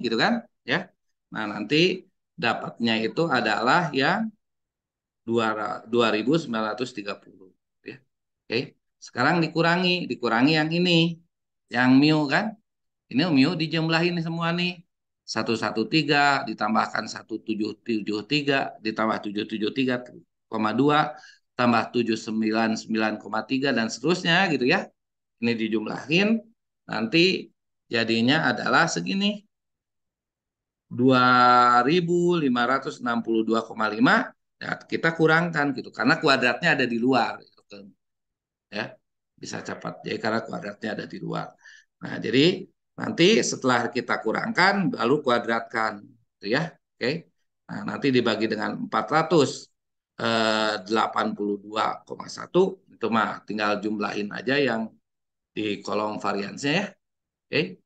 gitu kan ya. Nah, nanti dapatnya itu adalah yang 2930 ya. Oke. Sekarang dikurangi yang ini. Yang mu kan? Ini mu dijumlahin semua nih. 113 ditambahkan 1773 ditambah 773,2 tambah 799,3 dan seterusnya gitu ya. Ini dijumlahin nanti jadinya adalah segini 2562,5 ya, kita kurangkan gitu karena kuadratnya ada di luar gitu kan ya, bisa cepat jadi karena kuadratnya ada di luar. Nah, jadi nanti setelah kita kurangkan lalu kuadratkan gitu ya. Oke. Nah, nanti dibagi dengan 482,1 itu mah tinggal jumlahin aja yang di kolom variansnya ya. Oke.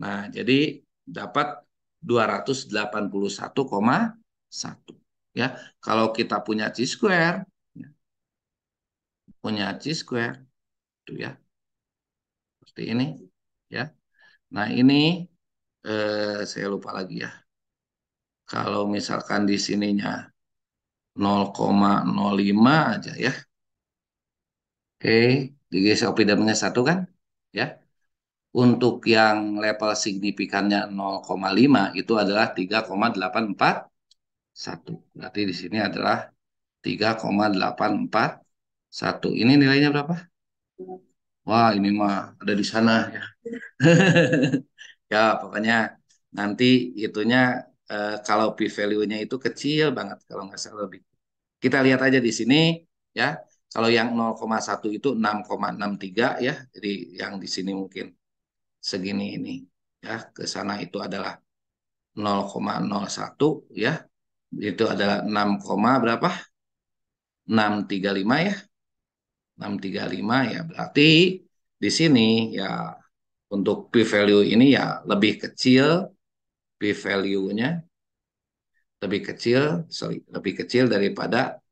Nah, jadi dapat 281,1 ya. Kalau kita punya chi square ya, punya chi square itu ya seperti ini ya. Nah, ini saya lupa lagi ya. Kalau misalkan di sininya 0,05 aja ya. Oke, digeser opidamnya 1 kan? Ya. Untuk yang level signifikannya 0,5 itu adalah 3,841. Berarti di sini adalah 3,841. Ini nilainya berapa? Wah, ini mah ada di sana ya. Ya, pokoknya nanti itunya kalau p value-nya itu kecil banget kalau nggak salah lebih. Kita lihat aja di sini ya. Kalau yang 0,1 itu 6,63 ya. Jadi yang di sini mungkin segini ini ya. Ke sana itu adalah 0,01 ya. Itu adalah 6, berapa? 635 ya. 635 ya. Berarti di sini ya untuk p value ini ya lebih kecil p value-nya lebih kecil, sorry, lebih kecil daripada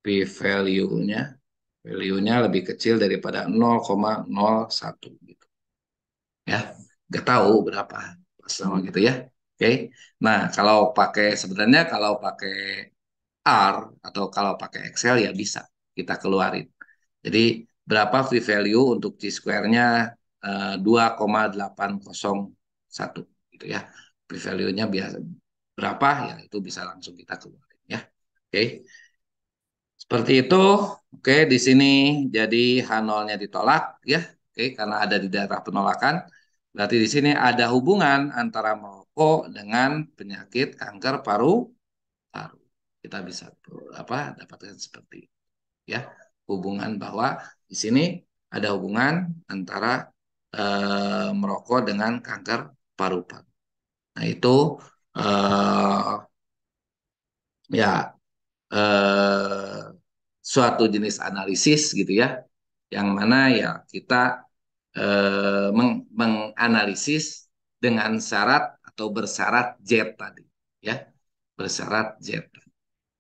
p value-nya, value-nya lebih kecil daripada 0,01 gitu. Ya, nggak tahu berapa sama gitu ya. Oke. Nah, kalau pakai sebenarnya kalau pakai R atau kalau pakai Excel ya bisa kita keluarin. Jadi berapa v value untuk chi square-nya 2,801 gitu ya. V value-nya biasa berapa ya itu bisa langsung kita keluarin ya. Oke. Seperti itu. Oke, di sini jadi H0-nya ditolak ya. Oke, karena ada di daerah penolakan. Berarti di sini ada hubungan antara merokok dengan penyakit kanker paru-paru. Kita bisa apa dapatkan seperti itu ya. Hubungan bahwa di sini ada hubungan antara merokok dengan kanker paru-paru. Nah, itu eh, ya eh, suatu jenis analisis gitu ya, yang mana ya kita menganalisis dengan syarat atau bersyarat Z tadi, ya bersyarat Z.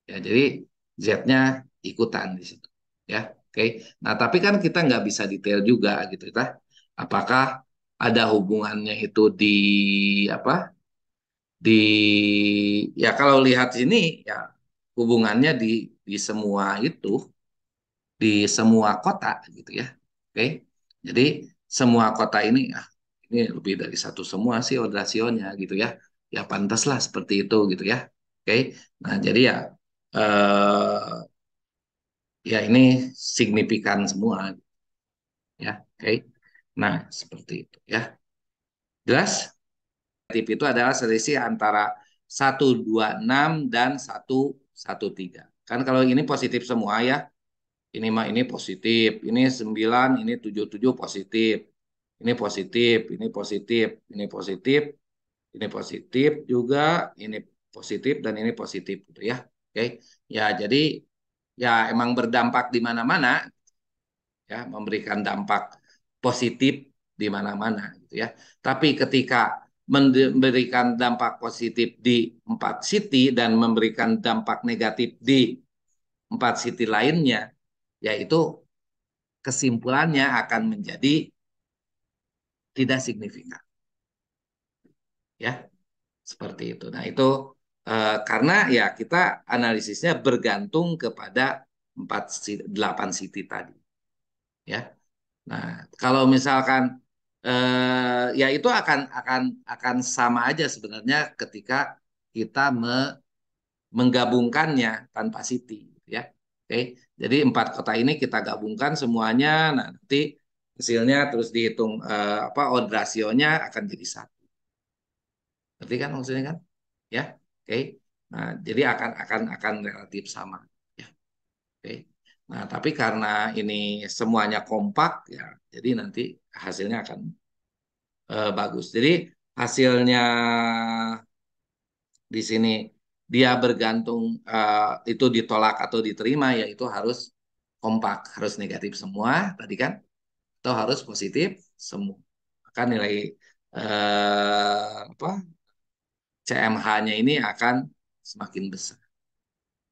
Ya, jadi Z-nya ikutan di situ, ya. Oke. Nah, tapi kan kita nggak bisa detail juga gitu, kita apakah ada hubungannya itu di apa? Di ya kalau lihat sini ya hubungannya di semua itu di semua kota gitu ya. Oke. Jadi semua kota ini ini lebih dari satu semua sih rasionya gitu ya. Ya pantaslah seperti itu gitu ya. Oke. Nah, jadi ya ya ini signifikan semua ya. Oke. Nah, seperti itu ya. Jelas? Negatif itu adalah selisih antara 126 dan 113. Kan kalau ini positif semua ya. Ini mah ini positif, ini 9, ini 77 positif. Ini positif, ini positif, ini positif, ini positif juga, ini positif dan ini positif gitu ya. Oke. Ya, jadi ya emang berdampak di mana-mana ya, memberikan dampak positif di mana-mana gitu ya. Tapi ketika memberikan dampak positif di 4 city dan memberikan dampak negatif di 4 city lainnya, yaitu kesimpulannya akan menjadi tidak signifikan. Ya, seperti itu. Nah, itu karena ya kita analisisnya bergantung kepada 8 city tadi. Ya. Nah, kalau misalkan ya itu akan sama aja sebenarnya ketika kita menggabungkannya tanpa city, ya. Oke. Jadi 4 kota ini kita gabungkan semuanya. Nah, nanti hasilnya terus dihitung apa odd rasionya akan jadi satu. Ngerti kan maksudnya kan? Ya. Oke. Nah, jadi akan relatif sama. Ya. Oke. Nah, tapi karena ini semuanya kompak ya, jadi nanti hasilnya akan bagus. Jadi hasilnya di sini dia bergantung itu ditolak atau diterima, yaitu harus kompak, harus negatif semua tadi kan, atau harus positif semua. Maka nilai apa CMH-nya ini akan semakin besar.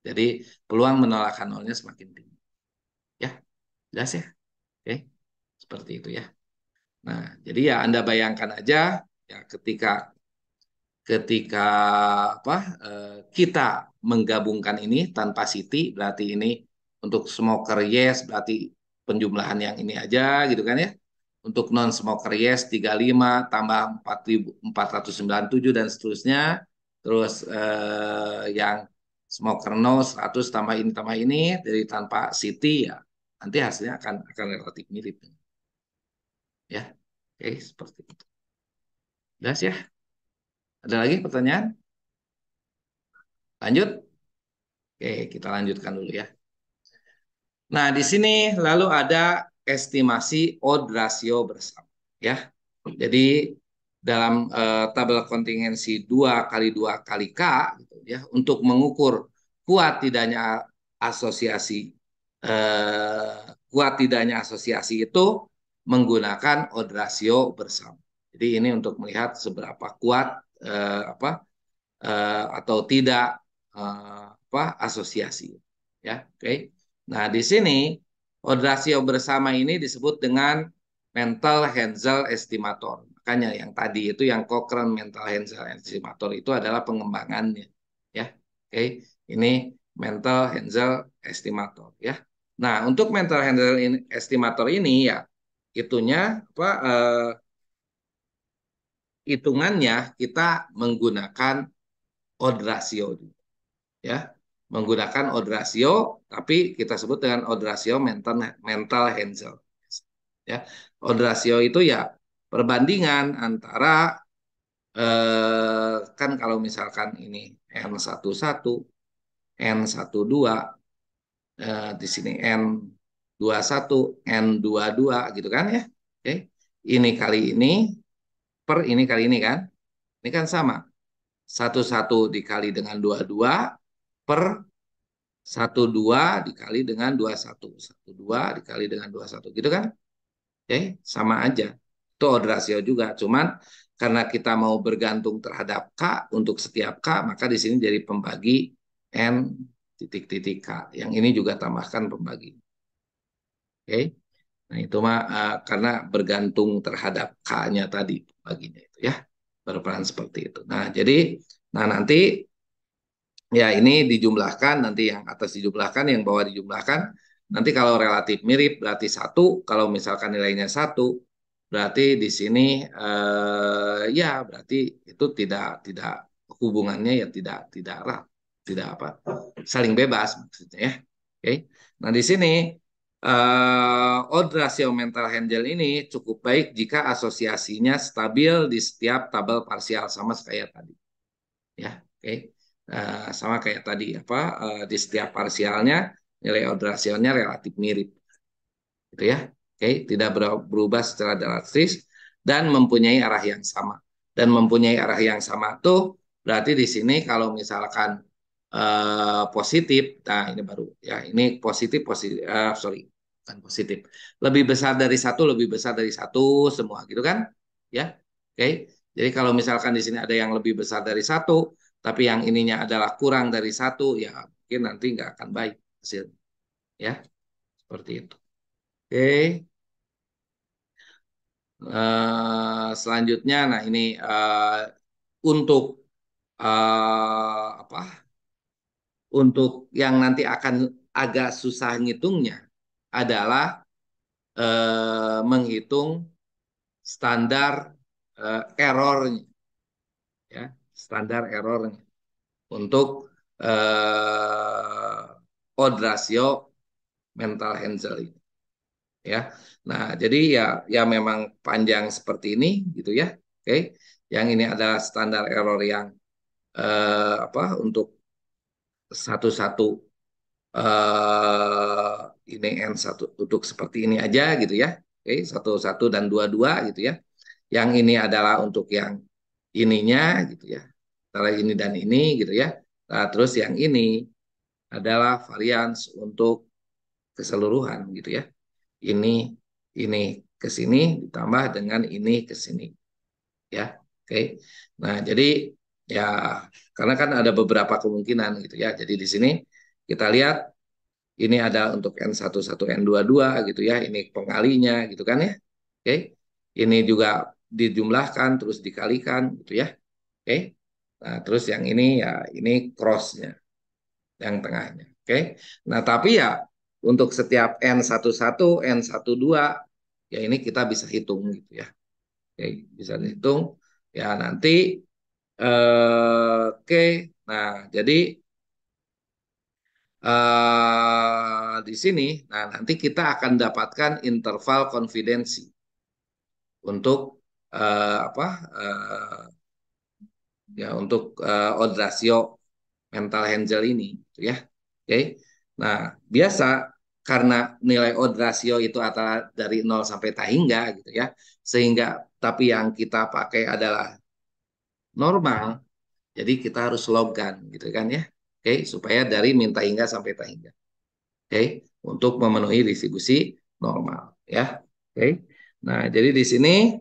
Jadi peluang menolakkan nolnya semakin tinggi. Ya, jelas ya. Oke, seperti itu ya. Nah, jadi ya Anda bayangkan aja ya ketika ketika apa kita menggabungkan ini tanpa city berarti ini untuk smoker yes berarti penjumlahan yang ini aja gitu kan ya. Untuk non smoker yes 35 tambah 4.497 dan seterusnya. Terus yang smoker no 100 tambah ini dari tanpa city ya nanti hasilnya akan relatif mirip ya. Oke, seperti itu. Jelas ya? Ada lagi pertanyaan? Lanjut? Oke, kita lanjutkan dulu ya. Nah, di sini lalu ada estimasi odd rasio bersama. Ya, jadi dalam tabel kontingensi 2 kali 2 kali K, gitu, ya, untuk mengukur kuat tidaknya asosiasi, eh, kuat tidaknya asosiasi itu menggunakan odd rasio bersama. Jadi ini untuk melihat seberapa kuat apa atau tidak apa asosiasi ya oke. Okay. Nah di sini odd ratio bersama ini disebut dengan mental Hensel estimator, makanya yang tadi itu yang Cochrane mental Hensel estimator itu adalah pengembangannya ya oke. Okay. Ini mental Hensel estimator ya. Nah untuk mental Hensel estimator ini ya itunya apa hitungannya kita menggunakan odd ratio ya menggunakan odd ratio tapi kita sebut dengan odd ratio mental Hensel ya. Odd ratio itu ya perbandingan antara kan kalau misalkan ini N11 N12 di sini N21 N22 gitu kan ya oke. Ini kali ini per ini kali ini kan ini kan sama 11 dikali dengan 22 per 12 dikali dengan 21. 12 dikali dengan 21 gitu kan? Oke, sama aja. Itu odd ratio juga. Cuman karena kita mau bergantung terhadap K untuk setiap K, maka di sini jadi pembagi N titik-titik K. Yang ini juga tambahkan pembagi. Oke. Nah, itu mah karena bergantung terhadap K-nya tadi pembaginya itu ya. Berperan seperti itu. Nah, jadi nanti ya ini dijumlahkan, nanti yang atas dijumlahkan, yang bawah dijumlahkan. Nanti kalau relatif mirip berarti satu, kalau misalkan nilainya satu, berarti di sini ya berarti itu tidak hubungannya ya tidak erat, tidak apa saling bebas maksudnya ya. Oke. Nah di sini odd ratio mental handle ini cukup baik jika asosiasinya stabil di setiap tabel parsial sama kayak tadi ya. Oke. Sama kayak tadi apa di setiap parsialnya nilai odd ratio-nya relatif mirip gitu ya. Oke, tidak berubah secara drastis dan mempunyai arah yang sama. Dan mempunyai arah yang sama tuh berarti di sini kalau misalkan positif, nah ini baru ya ini positif positif sorry bukan positif, lebih besar dari satu lebih besar dari satu semua gitu kan ya. Oke. Jadi kalau misalkan di sini ada yang lebih besar dari satu, tapi yang ininya adalah kurang dari satu, ya mungkin nanti nggak akan baik hasil, ya seperti itu. Oke. Selanjutnya, nah ini untuk apa? Untuk yang nanti akan agak susah ngitungnya adalah menghitung standar errornya, ya, standar errornya untuk odd ratio mental Hensel ini, ya. Nah, jadi ya memang panjang seperti ini gitu ya. Oke. Yang ini adalah standar error yang apa untuk satu-satu eh ini N1 untuk seperti ini aja gitu ya. Oke, satu satu dan dua dua gitu ya. Yang ini adalah untuk yang ininya gitu ya. Antara ini dan ini gitu ya. Nah, terus yang ini adalah varians untuk keseluruhan gitu ya. Ini ke sini ditambah dengan ini ke sini ya. Oke. Nah, jadi ya karena kan ada beberapa kemungkinan gitu ya. Jadi di sini kita lihat ini ada untuk N11, N22 gitu ya. Ini pengalinya gitu kan ya. Oke. Ini juga dijumlahkan terus dikalikan gitu ya. Oke. Nah, terus yang ini ya ini cross-nya yang tengahnya. Oke. Nah, tapi ya untuk setiap N11, N12 ya ini kita bisa hitung gitu ya. Oke, bisa dihitung ya nanti oke. Nah, jadi di sini, nah nanti kita akan dapatkan interval konfidensi untuk apa? Ya untuk odd ratio mental Hensel ini, gitu ya. Oke. Nah, biasa karena nilai odd ratio itu antara dari nol sampai tak hingga gitu ya. Sehingga tapi yang kita pakai adalah normal, jadi kita harus logkan gitu kan ya. Oke, supaya dari minta hingga sampai tak hingga. Oke, untuk memenuhi distribusi normal ya. Oke. Nah, jadi di sini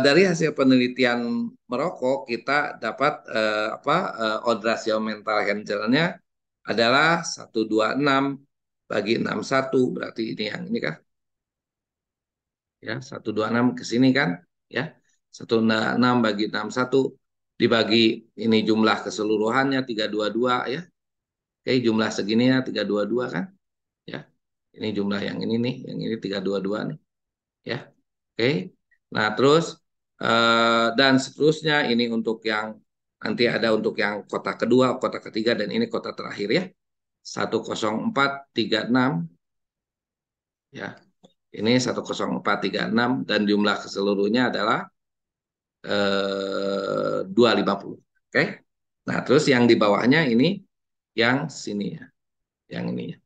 dari hasil penelitian merokok kita dapat apa odd ratio mental Hensel-nya adalah 126 bagi 61 berarti ini yang ini kan ya 126 ke sini kan ya 126 bagi 61 dibagi ini jumlah keseluruhannya 322 ya. Oke, jumlah segininya 322 kan ya. Ini jumlah yang ini nih, yang ini 322 nih ya. Oke. Nah, terus dan seterusnya ini untuk yang nanti ada untuk yang kota kedua, kota ketiga dan ini kota terakhir ya. 10436 ya. Ini 10436 dan jumlah keseluruhnya adalah 250. Oke. Nah, terus yang di bawahnya ini yang sini ya, yang ini ya.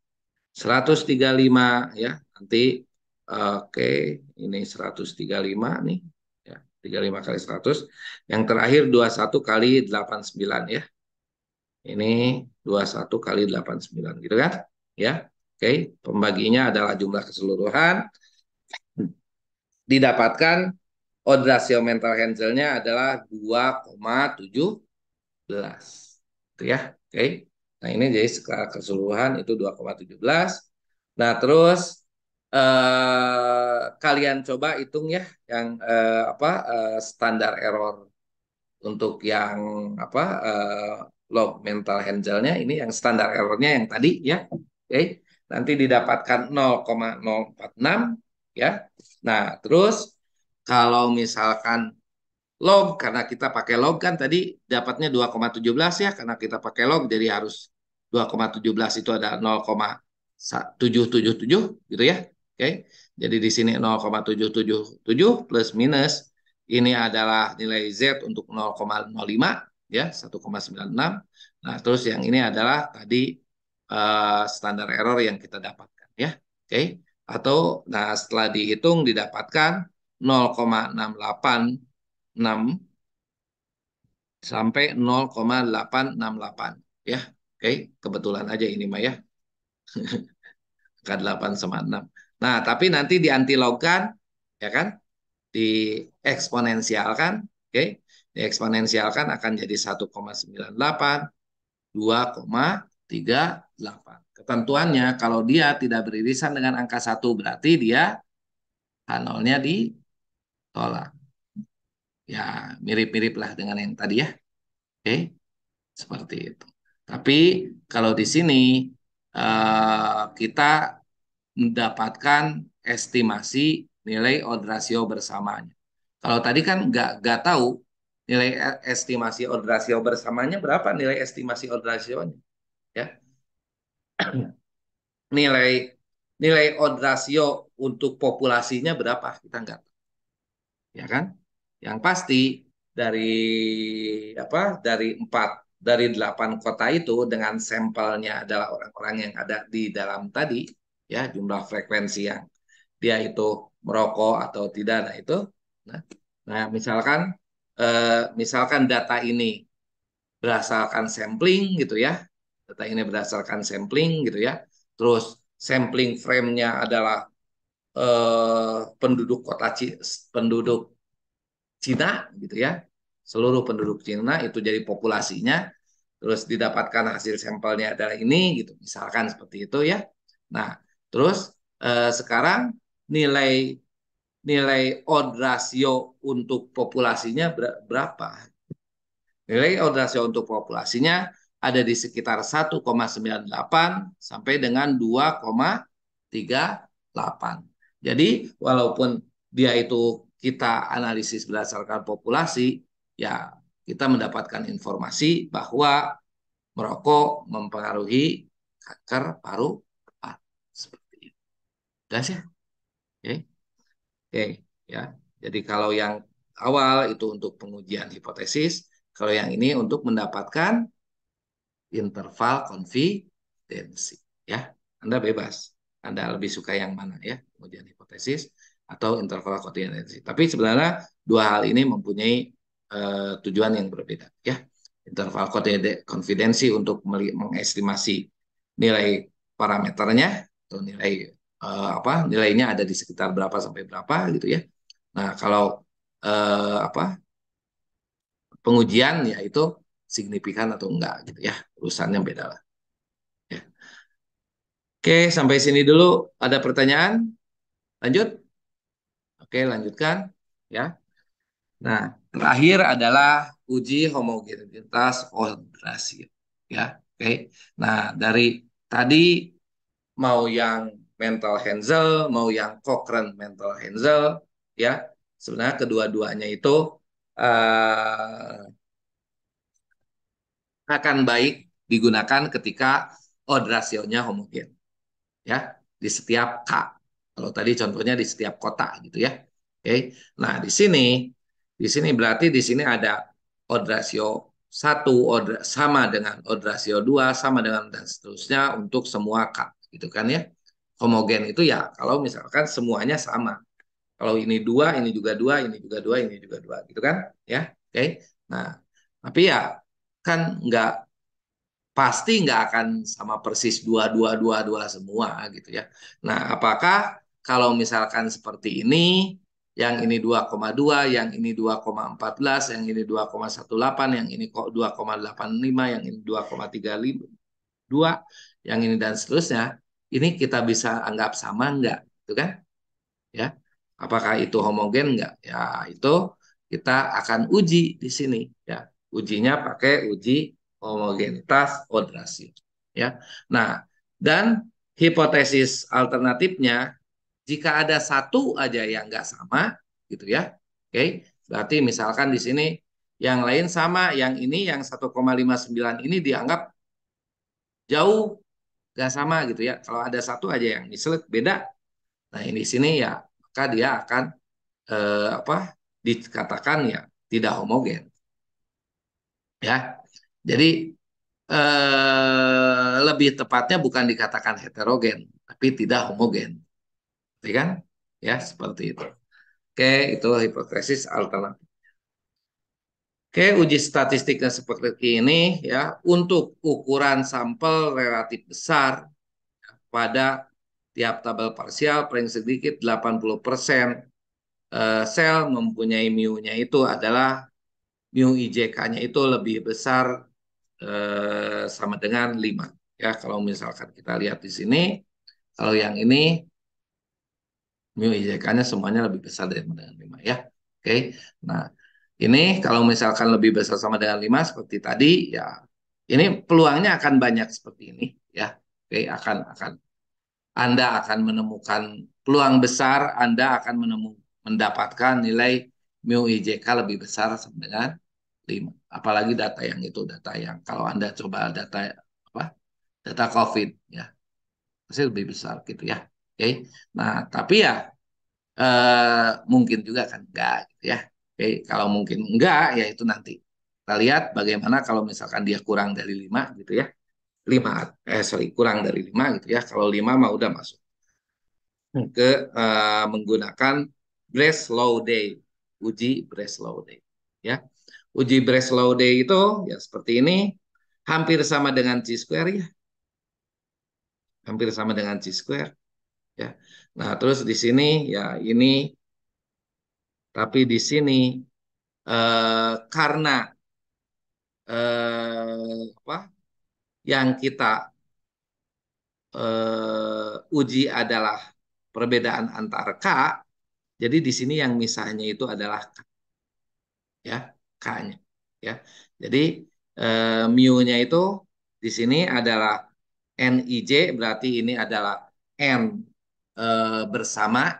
135 ya. Nanti oke, ini 135 nih. Ya, 35 kali 100. Yang terakhir 21 kali 89 ya. Ini 21 kali 89 gitu kan? Ya. Oke, pembaginya adalah jumlah keseluruhan. Didapatkan odd ratio mental Hensel-nya adalah 2,17. Itu ya. Oke. Nah, ini jadi skala keseluruhan itu 2,17. Nah, terus kalian coba hitung ya yang apa standar error untuk yang apa log mental Hensel-nya ini yang standar errornya yang tadi ya. Oke. Nanti didapatkan 0,046 ya. Nah, terus kalau misalkan log karena kita pakai log kan tadi dapatnya 2,17 ya karena kita pakai log jadi harus 2,17 itu ada 0,777 gitu ya. Oke. Jadi di sini 0,777 plus minus ini adalah nilai Z untuk 0,05 ya 1,96. Nah, terus yang ini adalah tadi standar error yang kita dapatkan ya. Oke. Atau nah setelah dihitung didapatkan 0,686 sampai 0,868 ya. Oke, kebetulan aja ini mah ya. Angka 8 sama 6. Nah, tapi nanti diantilogkan ya kan? dieksponensialkan, oke, dieksponensialkan akan jadi 1,98, 2,38. Ketentuannya kalau dia tidak beririsan dengan angka 1 berarti dia H0-nya ditolak. Ya, mirip-mirip lah dengan yang tadi ya. Oke, seperti itu. Tapi kalau di sini kita mendapatkan estimasi nilai odd ratio bersamanya. Kalau tadi kan nggak tahu nilai estimasi odd ratio bersamanya berapa, nilai estimasi odd ratio-nya ya. Nilai nilai odd ratio untuk populasinya berapa kita nggak tahu, ya kan? Yang pasti dari dari 8 kota itu dengan sampelnya adalah orang-orang yang ada di dalam tadi, ya, jumlah frekuensi yang dia itu merokok atau tidak, nah itu, nah, nah misalkan data ini berdasarkan sampling gitu ya, data ini berdasarkan sampling gitu ya, terus sampling frame-nya adalah penduduk penduduk Cina gitu ya, seluruh penduduk Cina itu jadi populasinya, terus didapatkan hasil sampelnya adalah ini gitu, misalkan seperti itu ya. Nah, terus sekarang nilai nilai odd ratio untuk populasinya berapa? Nilai odd ratio untuk populasinya ada di sekitar 1,98 sampai dengan 2,38. Jadi walaupun dia itu kita analisis berdasarkan populasi, ya kita mendapatkan informasi bahwa merokok mempengaruhi kanker paru-paru. Seperti itu. Jelas ya? Oke. Oke, ya. Jadi kalau yang awal itu untuk pengujian hipotesis, kalau yang ini untuk mendapatkan interval konfidensi, ya. Anda bebas. Anda lebih suka yang mana ya, pengujian hipotesis atau interval konfidensi. Tapi sebenarnya dua hal ini mempunyai tujuan yang berbeda, ya. Interval konfidensi untuk mengestimasi nilai parameternya atau nilainya ada di sekitar berapa sampai berapa gitu ya. Nah, kalau pengujian ya itu signifikan atau enggak gitu ya. Urusannya beda lah. Ya. Oke, sampai sini dulu. Ada pertanyaan? Lanjut? Oke, lanjutkan. Ya. Nah, terakhir adalah uji homogenitas odd ratio. Ya, oke. Nah, dari tadi mau yang mental Hansel, mau yang Cochrane mental Hansel, ya, sebenarnya kedua-duanya itu uh, akan baik digunakan ketika odd ratio-nya homogen, ya, di setiap K. Kalau tadi contohnya di setiap kota gitu ya. Oke. Nah, di sini berarti di sini ada odd ratio 1 sama dengan odd ratio 2 sama dengan dan seterusnya untuk semua K gitu kan ya. Homogen itu ya kalau misalkan semuanya sama. Kalau ini dua, ini juga dua, ini juga dua, ini juga dua, gitu kan? Ya, oke. Nah, tapi ya kan pasti nggak akan sama persis dua dua dua dua semua gitu ya. Nah, apakah kalau misalkan seperti ini, yang ini 2,2, yang ini 2,14, yang ini 2,18, yang ini kok 2,85, yang ini 2,32, yang ini dan seterusnya, ini kita bisa anggap sama nggak, gitu kan? Ya, apakah itu homogen nggak? Ya, itu kita akan uji di sini. Ya, ujinya pakai uji homogenitas odd ratio. Ya, nah, dan hipotesis alternatifnya jika ada satu aja yang nggak sama, gitu ya. Oke, berarti misalkan di sini yang lain sama, yang ini yang 1,59 ini dianggap jauh nggak sama gitu ya. Kalau ada satu aja yang misalnya beda, nah ini di sini ya maka dia akan apa dikatakan ya tidak homogen ya. Jadi lebih tepatnya bukan dikatakan heterogen tapi tidak homogen, ya kan? Ya seperti itu. Oke, itu hipotesis alternatif. Oke, uji statistiknya seperti ini ya. Untuk ukuran sampel relatif besar pada tiap tabel parsial paling sedikit 80% sel mempunyai mu-nya itu adalah mu IJK-nya itu lebih besar sama dengan 5. Ya, kalau misalkan kita lihat di sini, kalau yang ini mu IJK-nya semuanya lebih besar dengan 5 ya. Oke. Nah, ini kalau misalkan lebih besar sama dengan 5 seperti tadi ya, ini peluangnya akan banyak seperti ini ya. Oke, akan Anda akan menemukan peluang besar, Anda akan mendapatkan nilai mu IJK lebih besar sama dengan 5. Apalagi data yang itu, data yang kalau Anda coba data apa? Data COVID ya, pasti lebih besar gitu ya. Oke. Nah, tapi ya mungkin juga kan enggak gitu ya. Oke, kalau mungkin enggak ya itu nanti kita lihat bagaimana kalau misalkan dia kurang dari 5 gitu ya. 5 sorry kurang dari 5 gitu ya. Kalau 5 mah udah masuk ke menggunakan Breslow Day, uji Breslow Day ya. Uji Breslow Day itu ya seperti ini, hampir sama dengan chi-square ya. Hampir sama dengan chi-square ya. Nah, terus di sini ya ini, tapi di sini karena apa yang kita uji adalah perbedaan antar K, jadi di sini yang misalnya itu adalah K, ya, K-nya. Ya. Jadi mu-nya itu di sini adalah NIJ, berarti ini adalah N bersama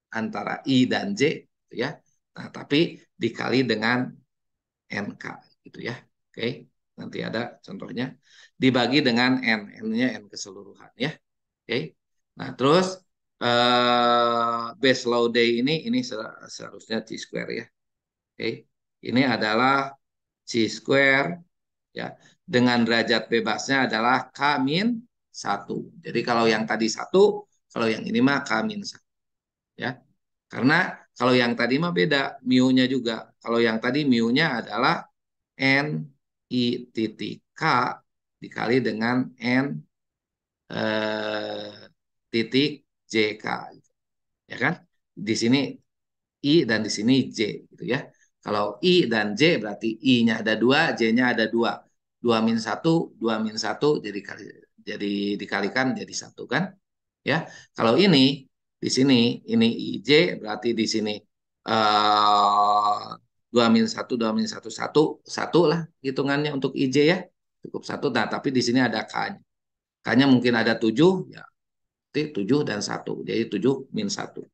antara I dan J, gitu ya. Nah, tapi dikali dengan NK gitu ya. Oke, nanti ada contohnya dibagi dengan N, N-nya N keseluruhan ya. Oke. Nah, terus base low day ini seharusnya chi square ya. Oke. Ini adalah chi square ya, dengan derajat bebasnya adalah K min 1. Jadi kalau yang tadi 1, kalau yang ini mah K min 1 ya. Karena kalau yang tadi mah beda, mu-nya juga. Kalau yang tadi mu-nya adalah N I titik K dikali dengan N titik JK, ya kan? Di sini I dan di sini J gitu ya. Kalau I dan J berarti I-nya ada dua, J-nya ada dua. 2 min 1, 2 min 1 jadi dikalikan jadi 1 kan? Ya. Kalau ini di sini ini IJ berarti di sini 2 min 1, 2 min 1, 1, 1 lah hitungannya untuk IJ ya. Cukup 1. Nah, tapi di sini ada K-nya. K-nya mungkin ada 7 ya. 7 dan 1. Jadi 7 min 1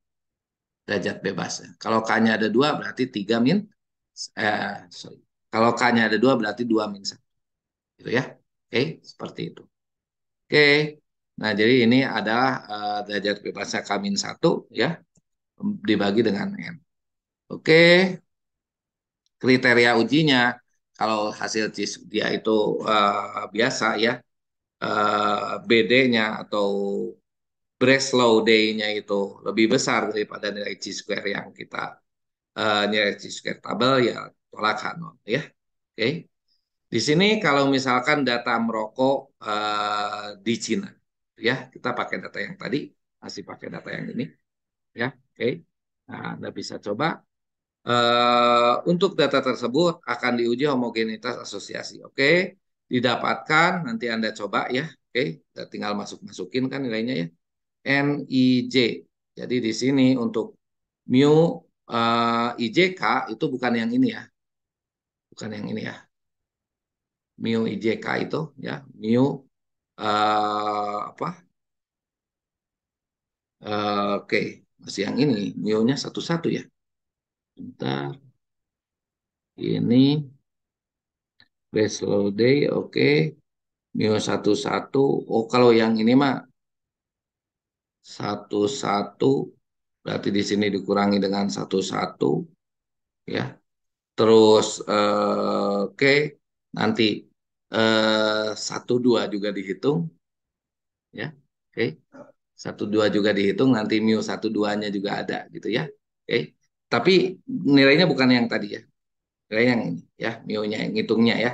derajat bebasnya. Kalau K-nya ada 2 berarti 3 min sorry. Kalau K-nya ada 2 berarti 2 min 1. Gitu ya. Oke, seperti itu. Oke. Nah, jadi ini adalah derajat bebasnya K min 1 ya, dibagi dengan N. Oke, kriteria ujinya kalau hasil CIS dia itu biasa ya, BD-nya atau Breslow Day-nya itu lebih besar daripada nilai chi-square yang kita nilai chi-square tabel ya tolak Hanon ya. Oke. Di sini kalau misalkan data merokok di Cina ya, kita pakai data yang tadi, masih pakai data yang ini ya. Oke. Nah, Anda bisa coba untuk data tersebut akan diuji homogenitas asosiasi. Oke, didapatkan nanti Anda coba ya. Oke, tinggal masukin kan nilainya ya. NIJ. Jadi di sini untuk mu IJK itu bukan yang ini ya. Bukan yang ini ya. Mu IJK itu ya, mu apa? Oke, masih yang ini. Mu-nya satu-satu ya. Bentar. Ini base low day, oke. Mu satu-satu. Oh, kalau yang ini mah satu-satu. Berarti di sini dikurangi dengan satu-satu. Ya. Terus, oke. Nanti 1, 2 juga dihitung. Ya. Oke. 1, 2 juga dihitung. Nanti mu 1, 2-nya juga ada gitu ya. Oke. Tapi nilainya bukan yang tadi ya. Nilainya yang ini ya. Mu-nya yang hitungnya ya.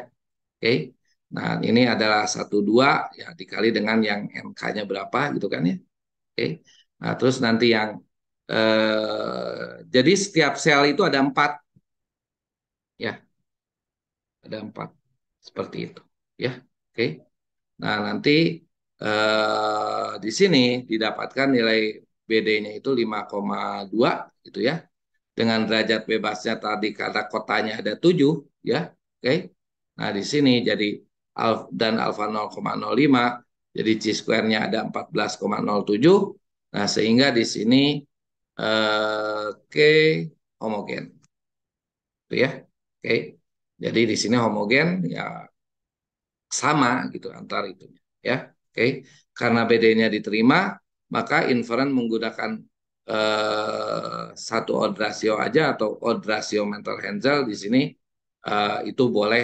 Oke. Nah, ini adalah 1, 2 ya dikali dengan yang NK-nya berapa gitu kan ya. Oke. Nah, terus nanti yang Jadi setiap sel itu ada empat, ya, ada empat seperti itu, ya. Oke. Nah, nanti di sini didapatkan nilai BD-nya itu 5,2 gitu ya. Dengan derajat bebasnya tadi karena kotanya ada 7 ya. Oke. Nah, di sini jadi dan alfa 0,05 jadi chi square-nya ada 14,07. Nah, sehingga di sini K homogen. Itu ya. Oke. Jadi di sini homogen ya sama gitu antar itunya ya. Oke, karena BD-nya diterima maka inferen menggunakan satu odd ratio aja atau odd ratio mental Hensel di sini itu boleh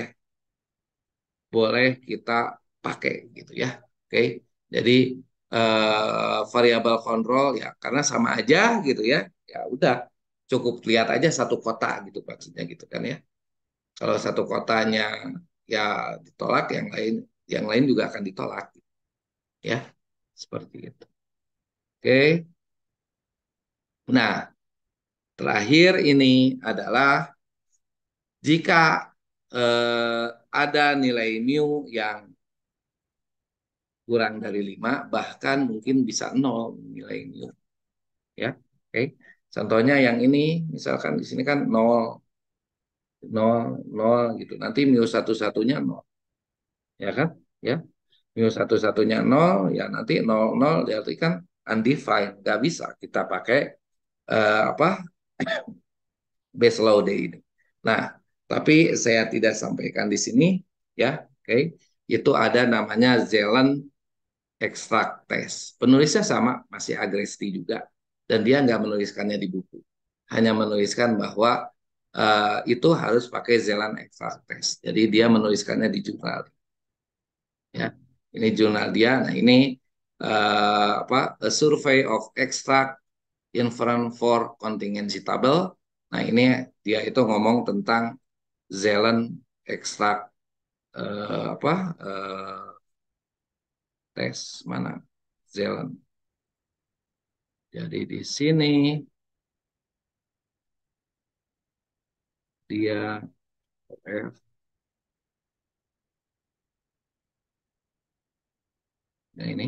boleh kita pakai gitu ya. Oke, jadi variabel kontrol ya karena sama aja gitu ya, ya udah cukup lihat aja satu kota gitu maksudnya gitu kan ya. Kalau satu kotanya ya ditolak, yang lain juga akan ditolak, ya seperti itu. Oke, nah terakhir ini adalah jika ada nilai mu yang kurang dari 5 bahkan mungkin bisa nol nilai mu, ya. Oke, contohnya yang ini misalkan di sini kan nol nol nol gitu, nanti mu satu-satunya nol, ya kan, ya. Mu satu-satunya nol, ya nanti nol nol berarti kan undefined, nggak bisa kita pakai apa base load ini. Nah, tapi saya tidak sampaikan di sini, ya, oke. Itu ada namanya Zeeland extract test. Penulisnya sama, masih Agresti juga, dan dia nggak menuliskannya di buku, hanya menuliskan bahwa itu harus pakai Zeeland extract test. Jadi dia menuliskannya di jurnal, ya. Ini jurnal dia. Nah, ini apa? A Survey of Extract Inference for Contingency Table. Nah, ini dia itu ngomong tentang Zealand Extract apa tes mana Zealand. Jadi di sini dia nah ini,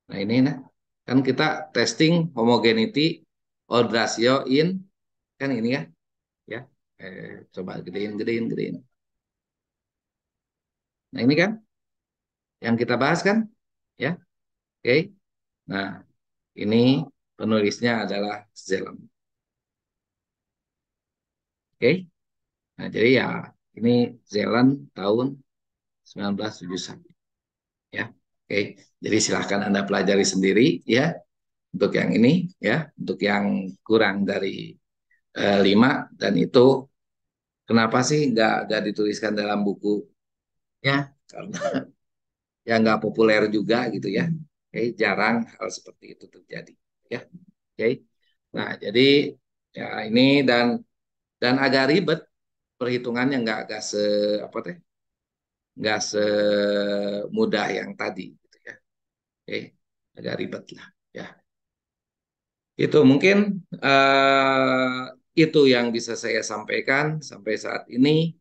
nah ini nah kan kita testing homogeneity odd ratio in kan ini ya, ya. Coba gedein gedein gedein. Nah ini kan yang kita bahas kan, ya. Oke. Nah ini penulisnya adalah Zealand. Oke. Nah jadi ya ini Zealand tahun 1971, ya. Oke. Jadi silahkan Anda pelajari sendiri ya untuk yang ini, ya, untuk yang kurang dari 5 dan itu kenapa sih nggak dituliskan dalam buku, ya karena ya nggak populer juga gitu ya. Oke, jarang hal seperti itu terjadi, ya. Oke. Nah jadi ya ini dan agak ribet perhitungannya, nggak se apa teh nggak semudah yang tadi gitu ya. Oke, agak ribet lah, ya. Itu mungkin itu yang bisa saya sampaikan sampai saat ini.